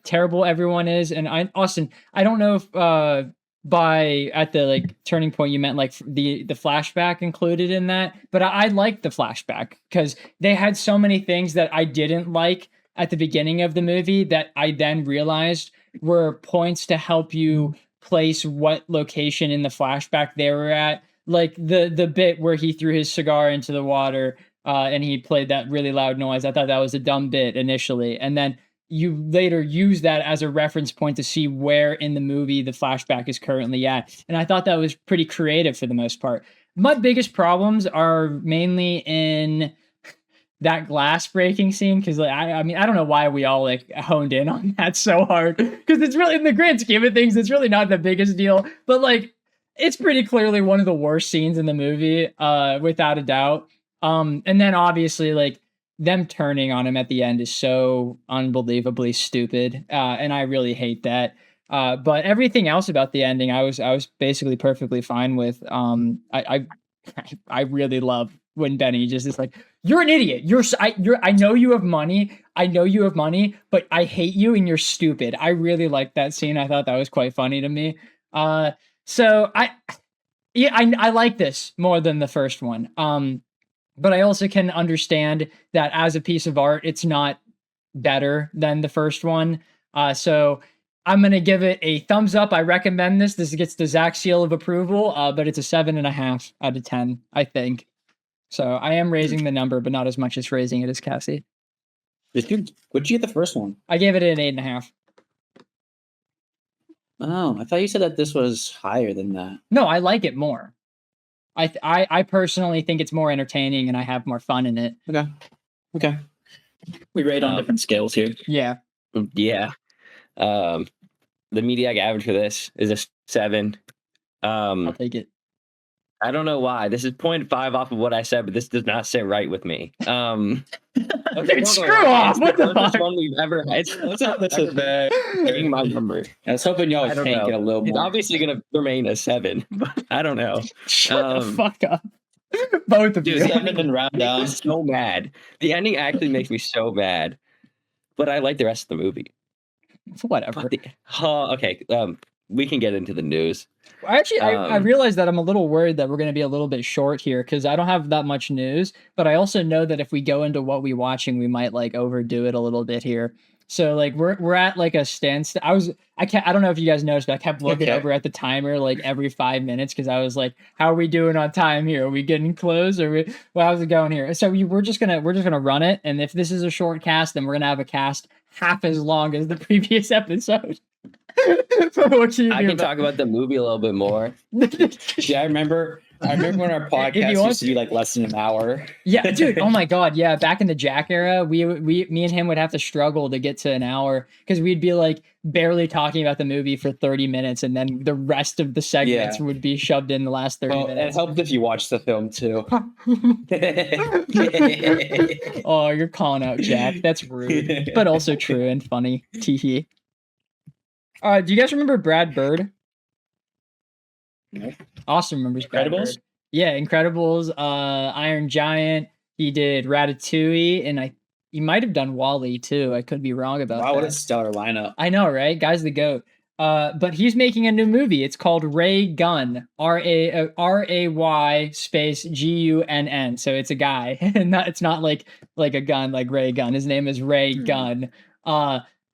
terrible everyone is. And Austin, I don't know if by at the like turning point you meant like the flashback included in that, but I liked the flashback because they had so many things that I didn't like at the beginning of the movie that I then realized were points to help you place what location in the flashback they were at. Like the bit where he threw his cigar into the water and he played that really loud noise. I thought that was a dumb bit initially. And then you later use that as a reference point to see where in the movie the flashback is currently at. And I thought that was pretty creative for the most part. My biggest problems are mainly in that glass breaking scene, because like I mean, I don't know why we all like honed in on that so hard, because it's really, in the grand scheme of things, it's really not the biggest deal, but like it's pretty clearly one of the worst scenes in the movie, without a doubt. And then obviously like them turning on him at the end is so unbelievably stupid, and I really hate that. But everything else about the ending, I was basically perfectly fine with. I really love when Benny just is like, "You're an idiot. I know you have money. I know you have money, but I hate you and you're stupid." I really liked that scene. I thought that was quite funny to me. So I like this more than the first one. But I also can understand that as a piece of art, it's not better than the first one. So I'm gonna give it a thumbs up. I recommend this. This gets the Zach seal of approval, but it's a 7.5 out of 10, I think. So I am raising the number, but not as much as raising it as Cassie. What'd you get the first one? I gave it an 8.5. Oh, I thought you said that this was higher than that. No, I like it more. I personally think it's more entertaining and I have more fun in it. Okay. We rate on different scales here. Yeah. Yeah. The Mediak average for this is a 7. I'll take it. I don't know why. This is 0.5 off of what I said, but this does not sit right with me. Okay, screw off. What the fuck? One we've ever had. This is taking my number. I was hoping y'all I would don't tank know. it a little It's more. obviously going to remain a 7, but I don't know. Shut the fuck up. Both of Dude, you. the 7 and round down. I'm so mad. The ending actually makes me so mad, but I like the rest of the movie. Whatever. Okay. We can get into the news. Actually, I realize that I'm a little worried that we're going to be a little bit short here because I don't have that much news, but I also know that if we go into what we're watching, we might like overdo it a little bit here. So like we're at like a standstill. I don't know if you guys noticed, but I kept looking over at the timer like every 5 minutes because I was like, how are we doing on time here? Are we getting close? How's it going here? So we're just gonna run it, and if this is a short cast, then we're gonna have a cast half as long as the previous episode. I can talk about the movie a little bit more. Yeah, I remember when our podcast used to be like less than an hour. Yeah, dude. Oh my god. Yeah, back in the Jack era, me and him would have to struggle to get to an hour because we'd be like barely talking about the movie for 30 minutes, and then the rest of the segments would be shoved in the last 30 minutes. It helped if you watched the film too. Oh, you're calling out Jack. That's rude, but also true and funny. Teehee. Do you guys remember Brad Bird? No. Austin remembers Brad Incredibles? Bird. Yeah, Incredibles, Iron Giant. He did Ratatouille, and he might have done WALL-E too. I could be wrong about that. Wow, what a stellar lineup. I know, right? Guy's the GOAT. But he's making a new movie. It's called Ray Gunn. RAY space GUNN. So it's a guy. And it's not like a gun like Ray Gunn. His name is Ray Gunn.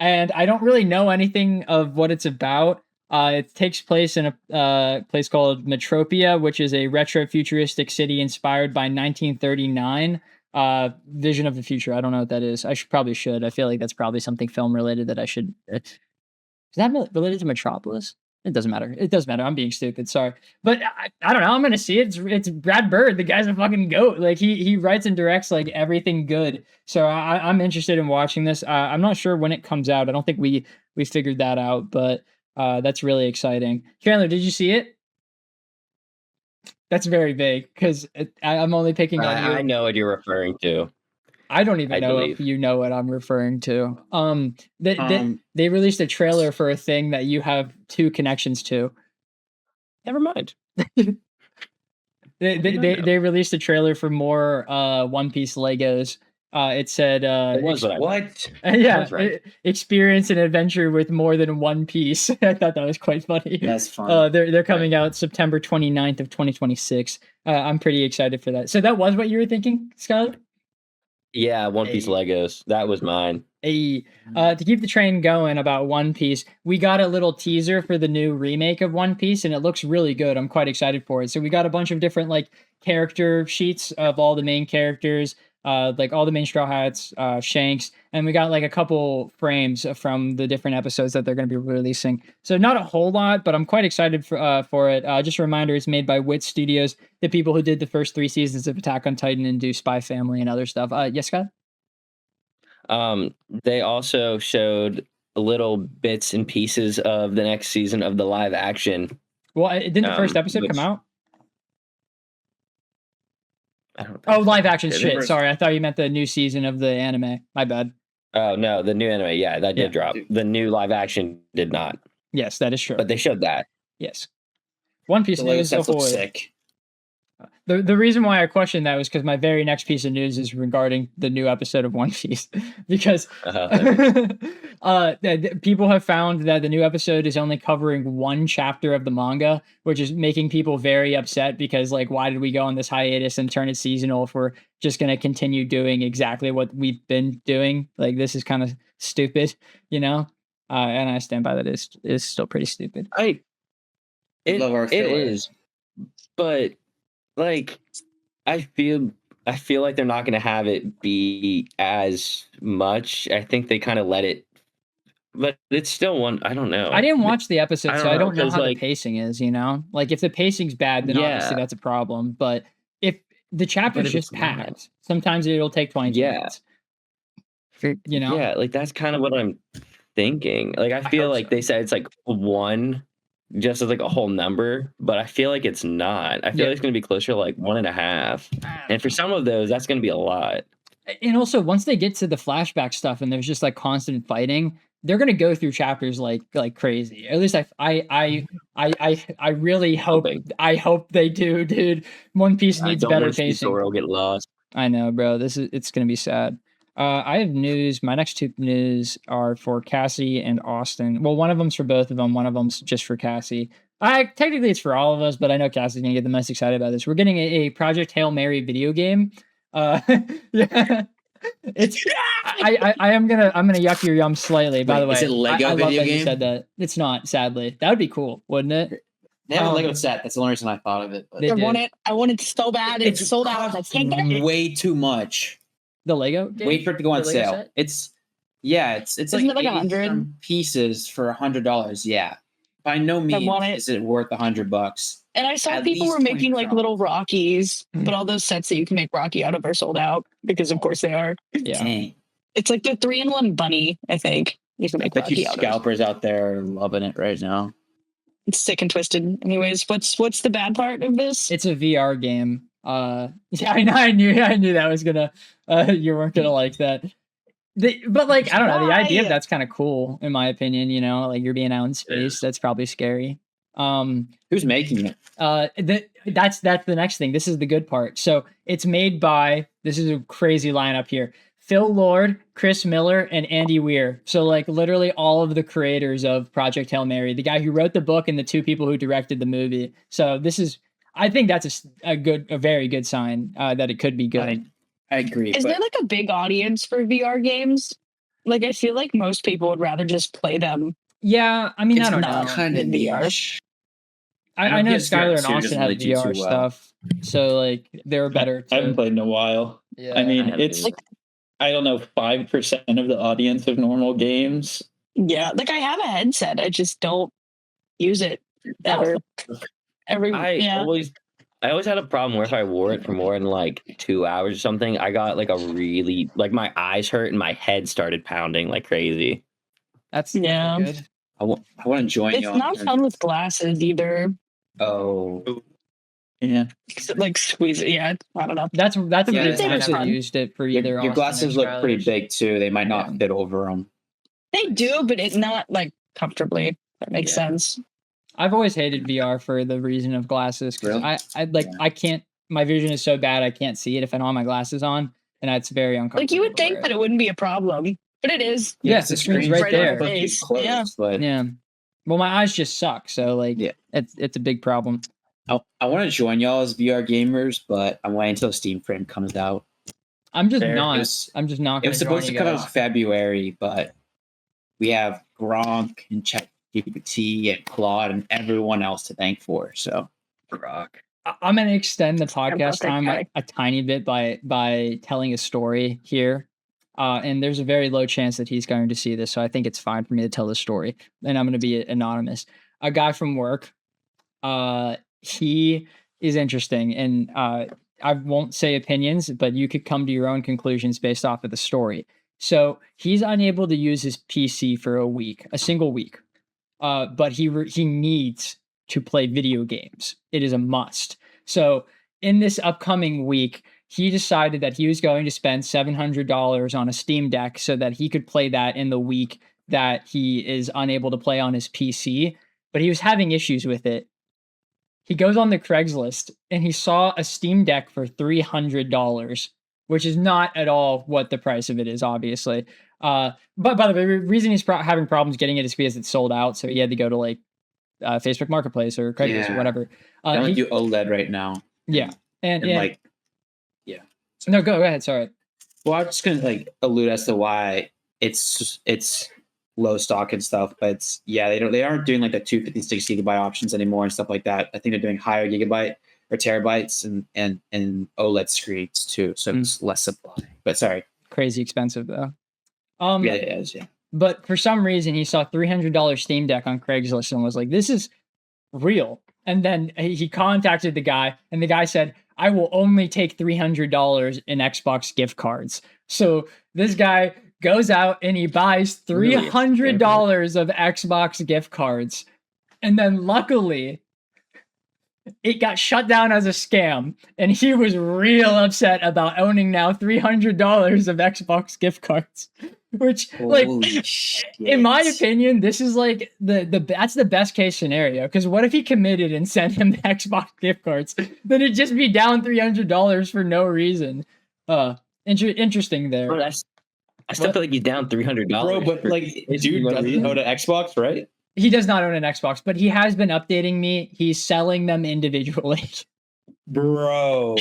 And I don't really know anything of what it's about. It takes place in a place called Metropia, which is a retro-futuristic city inspired by 1939. Vision of the Future. I don't know what that is. I should. I feel like that's probably something film-related that I should... Is that related to Metropolis? It doesn't matter. I'm being stupid. Sorry. But I don't know. I'm going to see it. It's Brad Bird. The guy's a fucking GOAT. Like he writes and directs like everything good. So I'm interested in watching this. I'm not sure when it comes out. I don't think we figured that out, but that's really exciting. Chandler, did you see it? That's very vague because I'm only picking on you. I know what you're referring to. I don't even know if you know what I'm referring to. They released a trailer for a thing that you have 2 connections to. Never mind. They released a trailer for more One Piece Legos. It said It was what? Yeah, right. Experience an adventure with more than one piece. I thought that was quite funny. That's fun. They're coming out September 29th of 2026. I'm pretty excited for that. So that was what you were thinking, Skylar? Yeah, One Piece Legos. That was mine. To keep the train going about One Piece, we got a little teaser for the new remake of One Piece, and it looks really good. I'm quite excited for it. So we got a bunch of different like character sheets of all the main characters. like all the main Straw Hats, Shanks, and we got like a couple frames from the different episodes that they're going to be releasing. So not a whole lot, but I'm quite excited for it. Just a reminder, it's made by Wit Studios, the people who did the first 3 seasons of Attack on Titan and do Spy Family and other stuff. Yes, Scott? They also showed little bits and pieces of the next season of the live action. Well, didn't the first episode come out? I don't Oh, live action Did it? shit. Sorry, I thought you meant the new season of the anime. My bad. Oh no, the new anime, yeah, that did drop. The new live action did not, Yes, that is true. but they showed that. Yes. One Piece The Lego news. sets look ahoy. sick. The reason why I questioned that was because my very next piece of news is regarding the new episode of One Piece, because people have found that the new episode is only covering one chapter of the manga, which is making people very upset because, like, why did we go on this hiatus and turn it seasonal if we're just going to continue doing exactly what we've been doing? Like, this is kind of stupid, you know? And I stand by that. It's still pretty stupid. Love our It fillers. is, but like I feel like they're not going to have it be as much. I think they kind of let it, but it's still one. I don't know. I didn't watch the episode, so I don't know 'cause, how like, the pacing is, you know? Like, if the pacing's bad, then obviously Yeah. that's a problem. But if the chapter's if just it's not- packed, sometimes it'll take 22 Yeah. minutes. You know? Yeah, like that's kind of what I'm thinking. Like I feel hope like so. they said it's like one, just as like a whole number, but I feel like it's not. I feel Yeah. like it's going to be closer to like 1.5. And for some of those, that's going to be a lot. And also, once they get to the flashback stuff and there's just like constant fighting, they're gonna go through chapters like crazy. At least I really hope Hoping. I hope they do, dude. One Piece I needs don't better want to see pacing. Zoro get lost. I know, bro. It's gonna be sad. I have news. My next 2 news are for Cassie and Austin. Well, one of them's for both of them. One of them's just for Cassie. Technically it's for all of us, but I know Cassie's gonna get the most excited about this. We're getting a Project Hail Mary video game. Yeah. It's I'm gonna yuck your yum slightly. By the way, Is it Lego I love video that you game? said that. It's not, sadly. That would be cool, wouldn't it? They have a Um, Lego set. That's the only reason I thought of it. But They I did. want it. I want it so bad. It's sold out. I can't get it. way too much. The Lego game? Wait for it to go on The Lego sale. set? It's Isn't like it like 80 $100? some pieces for $100. Yeah, by no means want it. is it worth $100. And I saw At people least were making 20%. like little Rockies, Mhm. but all those sets that you can make Rocky out of are sold out because, of course, they are. Yeah. Dang. It's like the 3-in-1 bunny. I think you can I make bet you Rocky out of. scalpers out there are loving it right now. It's sick and twisted. Anyways, what's the bad part of this? It's a VR game. Yeah, I knew that was gonna you weren't gonna like that. But like, I don't know, the idea of Why? that's kind of cool in my opinion, you know, like you're being out in space. That's probably scary. Who's making it? That's the next thing. This is the good part. So it's made by, this is a crazy lineup here: Phil Lord, Chris Miller, and Andy Weir. So like literally all of the creators of Project Hail Mary, the guy who wrote the book and the 2 people who directed the movie. So this is, I think that's a very good sign that it could be good. I agree. Is but there like a big audience for VR games? Like, I feel like most people would rather just play them. Yeah, I mean, I It's don't not know. kind of in VR. niche. I know PS Skylar and VR2 Austin doesn't have really do VR too well. stuff, so like they're better. I haven't played in a while. Yeah. I mean, haven't it's either. I don't know, 5% of the audience of normal games. Yeah, like I have a headset. I just don't use it ever. I always had a problem where if I wore it for more than like 2 hours or something, I got like a really, like my eyes hurt and my head started pounding like crazy. That's Yeah. good. I want to join It's you. not fun with glasses either. Oh, Yeah. Like squeeze it. Yeah, I don't know. That's the Yeah, reason I it's never fun. used it for either. your Austin or glasses look pretty Skylar's. big too. They might not Yeah. fit over them. They do, but it's not like comfortably. That makes Yeah. sense. I've always hated VR for the reason of glasses because Really? I like Yeah. I can't. My vision is so bad I can't see it if I don't have my glasses on, and that's very uncomfortable. Like you would to think wear that it wouldn't be a problem, but it is. Yes, the screen's right there. on your face. Close, Yeah. but Yeah. Well, my eyes just suck, so like, Yeah. it's a big problem. I want to join y'all as VR gamers, but I'm waiting until Steam Frame comes out. I'm just Fair. not. It was- I'm just not. It was gonna supposed join to come you out guys. in February, but we have Gronk and ChatGPT and Claude and everyone else to thank for. So Rock. I'm going to extend the about podcast that time guy. a tiny bit by telling a story here. And there's a very low chance that he's going to see this, so I think it's fine for me to tell the story. And I'm going to be anonymous. A guy from work, he is interesting, and I won't say opinions, but you could come to your own conclusions based off of the story. So he's unable to use his PC for a single week. But he needs to play video games. It is a must. So in this upcoming week, he decided that he was going to spend $700 on a Steam Deck so that he could play that in the week that he is unable to play on his PC. But he was having issues with it. He goes on the Craigslist and he saw a Steam Deck for $300, which is not at all what the price of it is, obviously. But by the way, the reason he's having problems getting it is because it's sold out. So he had to go to like Facebook Marketplace or Craigslist or whatever. I don't do OLED right now. Yeah, and like, no, go ahead. Sorry. Well, I'm just gonna like allude as to why it's low stock and stuff, but they aren't doing like the 256 gigabyte options anymore and stuff like that. I think they're doing higher gigabyte or terabytes and OLED screens too, so it's less supply. But sorry, crazy expensive though. Yeah, it is. Yeah. But for some reason, he saw $300 Steam Deck on Craigslist and was like, "This is real." And then he contacted the guy, and the guy said, "I will only take $300 in Xbox gift cards." So this guy goes out and he buys $300 of Xbox gift cards, and then luckily it got shut down as a scam, and he was real upset about owning now $300 of Xbox gift cards. Which, like, in my opinion, this is like that's the best case scenario. Because what if he committed and sent him the Xbox gift cards? Then it'd just be down $300 for no reason. Interesting there. Bro, I still feel like he's down $300. Bro, but like, dude doesn't own an Xbox, right? He does not own an Xbox, but he has been updating me. He's selling them individually. Bro.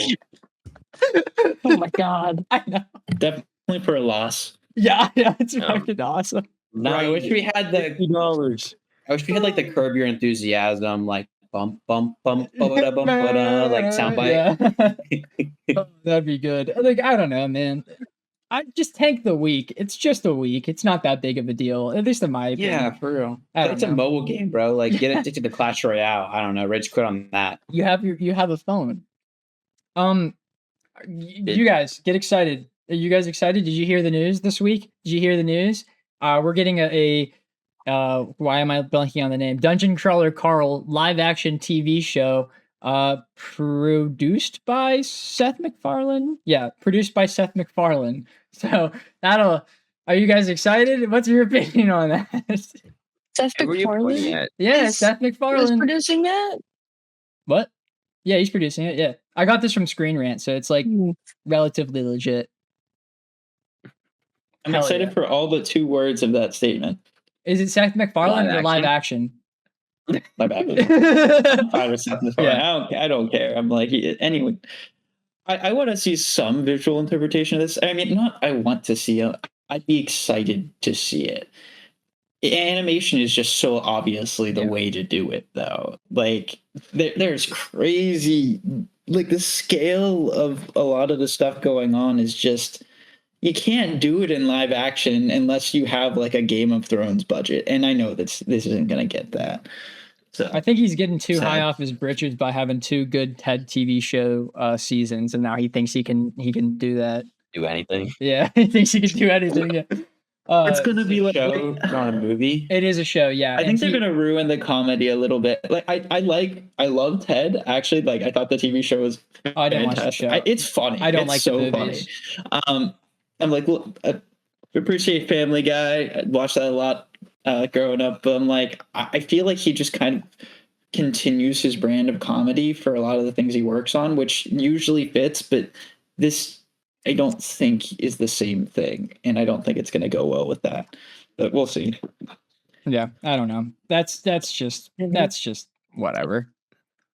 Oh my god. I know. Definitely for a loss. Yeah, it's fucking awesome. No, I wish we had the $50. I wish we had like the Curb Your Enthusiasm, like bump bump bump ba-da, bump ba-da, like soundbite. Yeah. Oh, that'd be good. Like, I don't know, man. I just tank the week. It's just a week. It's not that big of a deal, at least in my opinion. Yeah, for real. It's It's a mobile game, bro. Like, get addicted to Clash Royale. I don't know. Rage quit on that. You have a phone. You guys get excited. Are you guys excited? Did you hear the news this week? Did you hear the news? We're getting why am I blanking on the name? Dungeon Crawler Carl live action TV show produced by Seth MacFarlane. Yeah, produced by Seth MacFarlane. So are you guys excited? What's your opinion on that? Seth MacFarlane? Yeah, Seth MacFarlane. Who's producing that? What? Yeah, he's producing it. Yeah. I got this from Screen Rant, so it's like relatively legit. I'm excited for all but 2 words of that statement. Is it Seth MacFarlane or live action? My bad. Yeah. I don't care. I'm like, anyway, I want to see some visual interpretation of this. I mean, I want to see it. I'd be excited to see it. Animation is just so obviously the way to do it, though. Like, there's crazy, like the scale of a lot of the stuff going on is just, you can't do it in live action unless you have like a Game of Thrones budget. And I know this isn't going to get that. So I think he's getting too high off his britches by having 2 good TED TV show seasons, and now he thinks he can do that. Do anything? Yeah, he thinks he can do anything. Yeah. It's gonna be like not a movie. It is a show, yeah. I think they're gonna ruin the comedy a little bit. Like I love Ted. Actually, like I thought the TV show was I didn't watch the show. It's funny. I don't it's like so the movies. Funny. I'm like, look, I appreciate Family Guy. I watched that a lot growing up, but I'm like, I feel like he just kind of continues his brand of comedy for a lot of the things he works on, which usually fits, but this I don't think is the same thing, and I don't think it's going to go well with that. But we'll see. Yeah, I don't know. That's just whatever.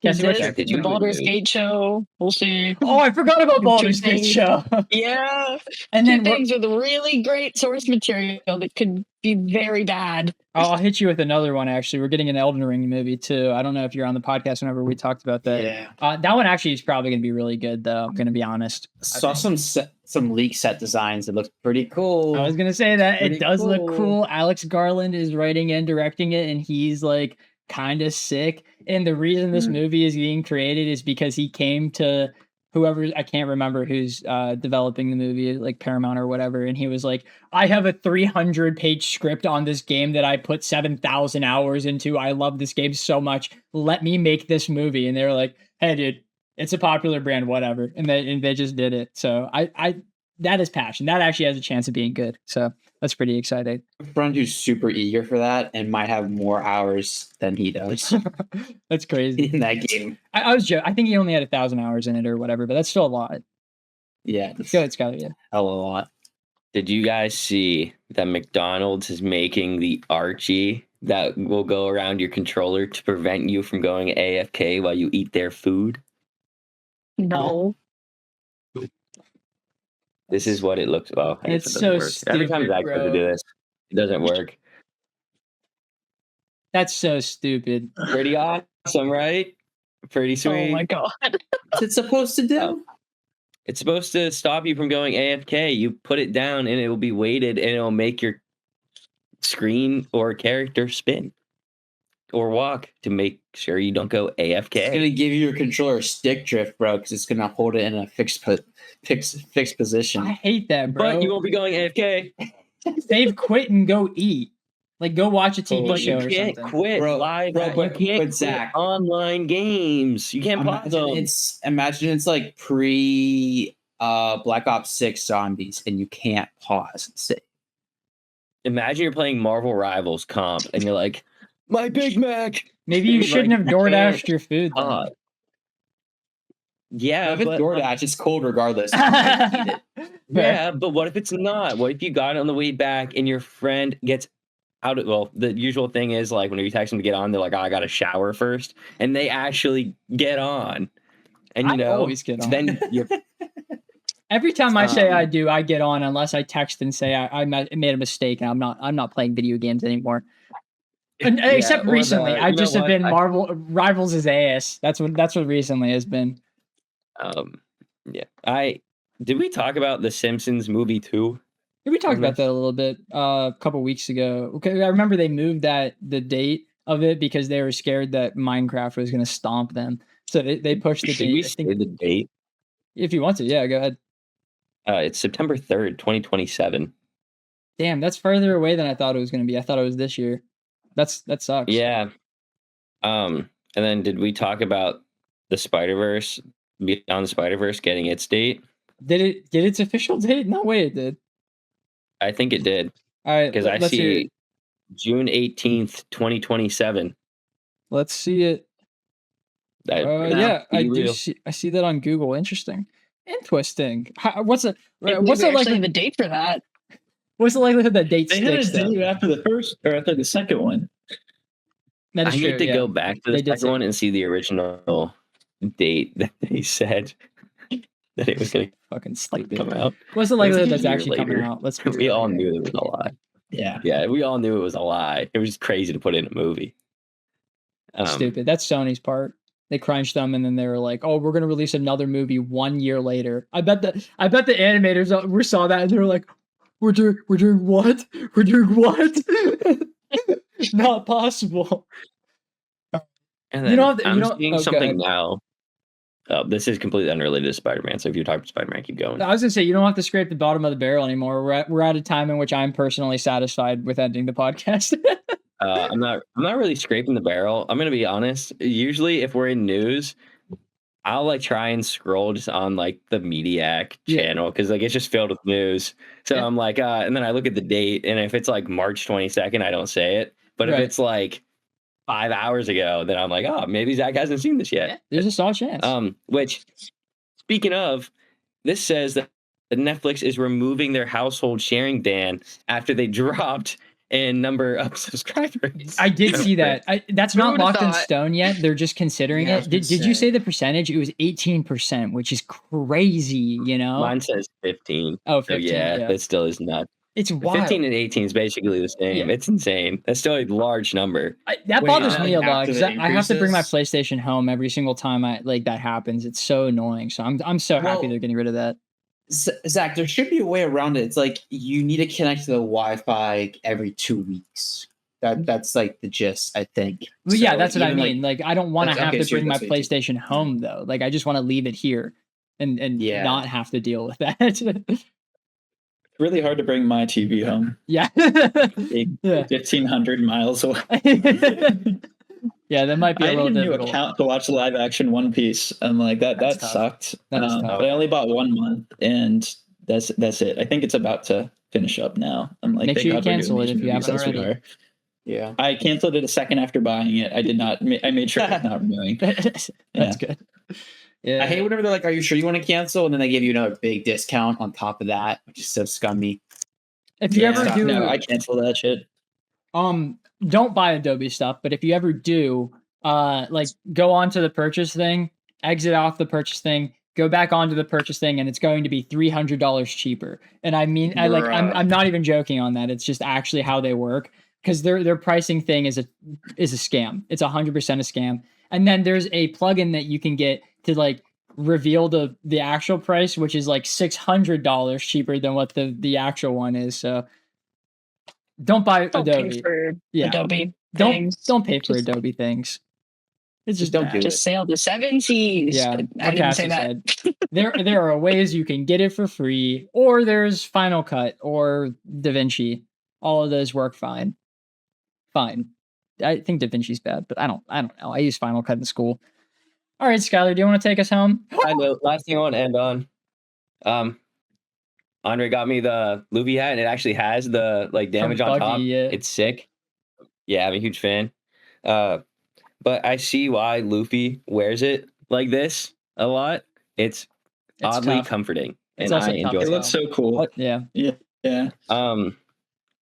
Cassie, what's This, your Did you the enjoy the Baldur's movie? Gate show. We'll see. Oh, I forgot about Baldur's Gate Interesting. show. Yeah. And Two then things with really great source material that could be very bad. I'll hit you with another one. Actually, we're getting an Elden Ring movie too. I don't know if you're on the podcast whenever we talked about that. Yeah. That one actually is probably going to be really good, though. I'm going to be honest. Saw some leak set designs. It looks pretty cool. I was going to say that Pretty it does look cool. cool. Alex Garland is writing and directing it, and he's like kind of sick. And the reason this movie is being created is because he came to whoever, I can't remember who's developing the movie, like Paramount or whatever, and he was like, I have a 300-page script on this game that I put 7,000 hours into. I love this game so much. Let me make this movie. And they were like, hey, dude, it's a popular brand, whatever. And they just did it. So I that is passion. That actually has a chance of being good. So that's pretty exciting. A friend who's super eager for that and might have more hours than he does That's crazy. in that game. I was joking. I think he only had 1,000 hours in it or whatever, but that's still a lot. Yeah, Go ahead, Skyler. Yeah. hell of a lot. Did you guys see that McDonald's is making the Archie that will go around your controller to prevent you from going AFK while you eat their food? No. This is what it looks. Well, I guess It's it doesn't so work. Every time stupid, Zach tries bro. to do this, it doesn't work. That's so stupid. Pretty awesome, right? Pretty sweet. Oh my god. What's it supposed to do? It's supposed to stop you from going AFK. You put it down and it will be weighted and it will make your screen or character spin or walk to make sure you don't go It's AFK. gonna give you your controller stick drift, bro, because it's gonna hold it in a fixed position. I hate that, bro. But you won't be going AFK. Save, quit, and go eat. Like, go watch a TV But show you or can't something. quit Bro, live. bro, you but can't quit Zach, online games. You can't pause them. imagine it's like pre Black Ops 6 zombies and you can't pause. Imagine you're playing Marvel Rivals comp and you're like, my Big Mac. Maybe you Like, shouldn't have you DoorDashed can't your food. then. Yeah, If it's but DoorDash, it's cold regardless. You can't eat it. yeah, but what if it's not? What if you got it on the way back and your friend gets out of, well, the usual thing is like when you text them to get on, they're like, oh, I got to shower first. And they actually get on. And you I know, always get on. then you're Every time I say I Um, do, I get on unless I text and say I made a mistake and I'm not playing video games anymore. And, Yeah, except or recently, the- I you know just have what? been Marvel Rivals is ass. That's what recently has been. yeah. Did we talk about the Simpsons movie too? Yeah, we talked On about this? that a little bit a couple weeks ago. Okay, I remember they moved the date of it because they were scared that Minecraft was going to stomp them. So they pushed the Should we date. I say think the date? if you want to, yeah, go ahead. It's September 3rd, 2027. Damn, that's further away than I thought it was going to be. I thought it was this year. That sucks. Yeah. And then did we talk about the Spider-Verse, Beyond the Spider-Verse getting its date? Did it get its official date? No way it did. I think it did. All right, Because I let's hear see it. June 18th, 2027. Let's see it. That Yeah, I be do real. see. I see that on Google. Interesting. What's I the believe what's we the actually have a likelihood? date for that. What's the likelihood that date They had a sticks? Though? date after the first or after the second one. That I is need true. to Yeah. go back to They the did say second one and see the original date that they said that it was going Fucking to stupid. come out. What's the It was likelihood like a that's year actually coming later. out? Let's be We real all here. knew it was a lie. Yeah. Yeah, we all knew it was a lie. It was just crazy to put in a movie. Stupid. That's Sony's part. They crunched them and then they were like, "Oh, we're gonna release another movie 1 year later." I bet the animators we saw that and they were like, "We're doing what? We're doing what? Not possible." And You then don't have to- you I'm don't- seeing oh, go something ahead. now. This is completely unrelated to Spider-Man. So if you're talking about Spider-Man, keep going. I was gonna say you don't have to scrape the bottom of the barrel anymore. We're at a time in which I'm personally satisfied with ending the podcast. I'm not really scraping the barrel. I'm gonna be honest. Usually, if we're in news, I'll like try and scroll just on like the Mediak Yeah. channel because like it's just filled with news. So Yeah. I'm like, and then I look at the date, and if it's like March 22nd, I don't say it. But Right. if it's like 5 hours ago, then I'm like, oh, maybe Zach hasn't seen this yet. There's a solid chance. Which, speaking of, this says that Netflix is removing their household sharing ban after they dropped in number of subscribers. I did see that. That's Who not would've locked in thought? stone yet. They're just considering Yeah, I it. was Did gonna you say. say the percentage? It was 18%, which is crazy, you know? Mine says 15. Oh, So 15. yeah, Yeah. that still is nuts. It's 15 wild. and 18 is basically the same. Yeah. It's insane. That's still a large number. That Wait, bothers like, me a lot after because the I have to bring my increases? PlayStation home every single time that happens. It's so annoying. So I'm so happy Well, they're getting rid of that. Zach, there should be a way around it. It's like you need to connect to the Wi-Fi every 2 weeks. That's like the gist, I think. Well, yeah, So that's what I even, mean. Like, I don't want to that's- have okay, to so bring my that's what you do. PlayStation home though. Like, I just want to leave it here and Yeah. not have to deal with that. It's really hard to bring my TV home. Yeah. Big, Yeah. 1,500 miles away. Yeah, that might be I a little didn't do difficult. account to watch live action One Piece. I'm like that That's tough. sucked. That is tough. But I only bought 1 month, and that's it. I think it's about to finish up now. I'm like, Make thank sure you God we're doing cancel it these if you movies haven't as we already. are. Yeah. I canceled it a second after buying it. I did not. I made sure it's not renewing. That's good. Yeah. I hate whenever they're like, "Are you sure you want to cancel?" And then they give you another big discount on top of that, which is so scummy. If you ever do, No, I canceled that shit. don't buy Adobe stuff, but if you ever do, like go onto the purchase thing, exit off the purchase thing, go back onto the purchase thing, and it's going to be $300 cheaper. And I mean, Bruh. I'm not even joking on that. It's just actually how they work because their pricing thing is a scam. It's 100% a scam. And then there's a plugin that you can get to like reveal the actual price, which is like $600 cheaper than what the actual one is. So don't buy Don't Adobe. pay for Yeah. Adobe. Don't things. pay for Just- Adobe things. It's just Don't bad. do it. Just sail the 7 seas. Yeah, I what didn't say Cassie that. said. There are ways you can get it for free, or there's Final Cut or DaVinci. All of those work fine. Fine. I think DaVinci's bad, but I don't know. I use Final Cut in school. All right, Skylar, do you want to take us home? The last thing I want to end on. Andre got me the Luffy hat, and it actually has the like damage on Buggy, top. yeah. It's sick. Yeah, I'm a huge fan. But I see why Luffy wears it like this a lot. It's oddly tough. comforting, It's and also I tough enjoy as It it. well. looks so cool. Yeah. Yeah.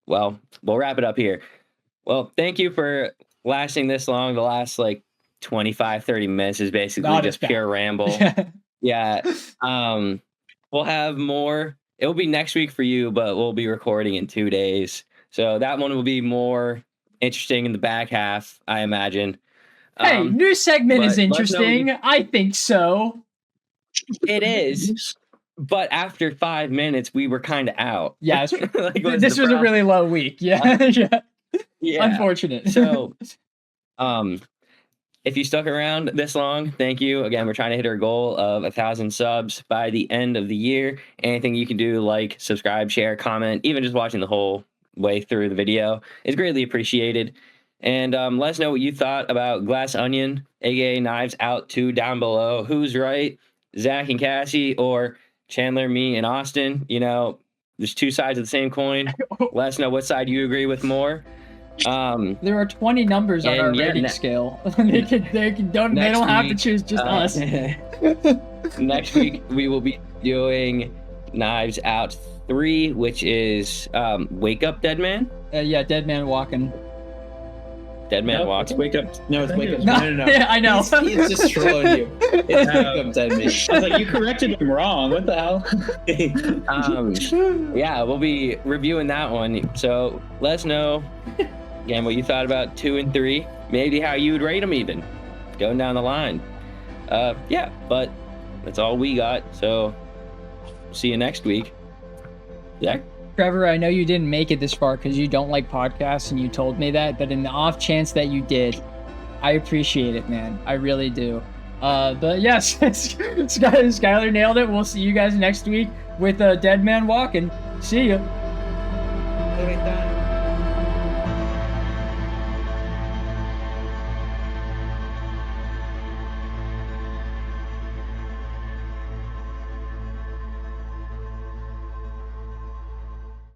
Well, we'll wrap it up here. Well, thank you for lasting this long. The last like 25-30 minutes is basically Not just as bad. pure ramble. Yeah. We'll have more. It'll be next week for you, but we'll be recording in 2 days. So that one will be more interesting in the back half, I imagine. Hey, new segment is but let us know what interesting. I think so. It is. But after 5 minutes, we were kind of out. Yeah, it's true. Like, This was a really low week. Yeah. Yeah. yeah. Unfortunate. So, if you stuck around this long, thank you. Again, we're trying to hit our goal of 1,000 subs by the end of the year. Anything you can do, like, subscribe, share, comment, even just watching the whole way through the video is greatly appreciated. And let us know what you thought about Glass Onion, aka Knives Out 2 down below. Who's right, Zach and Cassie, or Chandler, me, and Austin? You know, there's two sides of the same coin. Let us know what side you agree with more. There are 20 numbers on And our yeah, rating scale. they don't next have to week, choose just us. Next week we will be doing Knives Out 3, which is Wake Up Dead Man. Yeah, Dead Man Walking. Dead Man Nope, Walks. it's Wake Up. No, it's Wake Up. No, No. yeah, I know. He's just trolling you. It's Wake Up Dead Man. I was like, you corrected him wrong. What the hell? Yeah, we'll be reviewing that one. So let us know again what you thought about 2 and 3. Maybe how you would rate them even going down the line. Yeah, but that's all we got. So see you next week. Yeah. Trevor, I know you didn't make it this far because you don't like podcasts and you told me that, but in the off chance that you did, I appreciate it, man. I really do. But yes, Skylar nailed it. We'll see you guys next week with Dead Man Walking. See ya. Wait,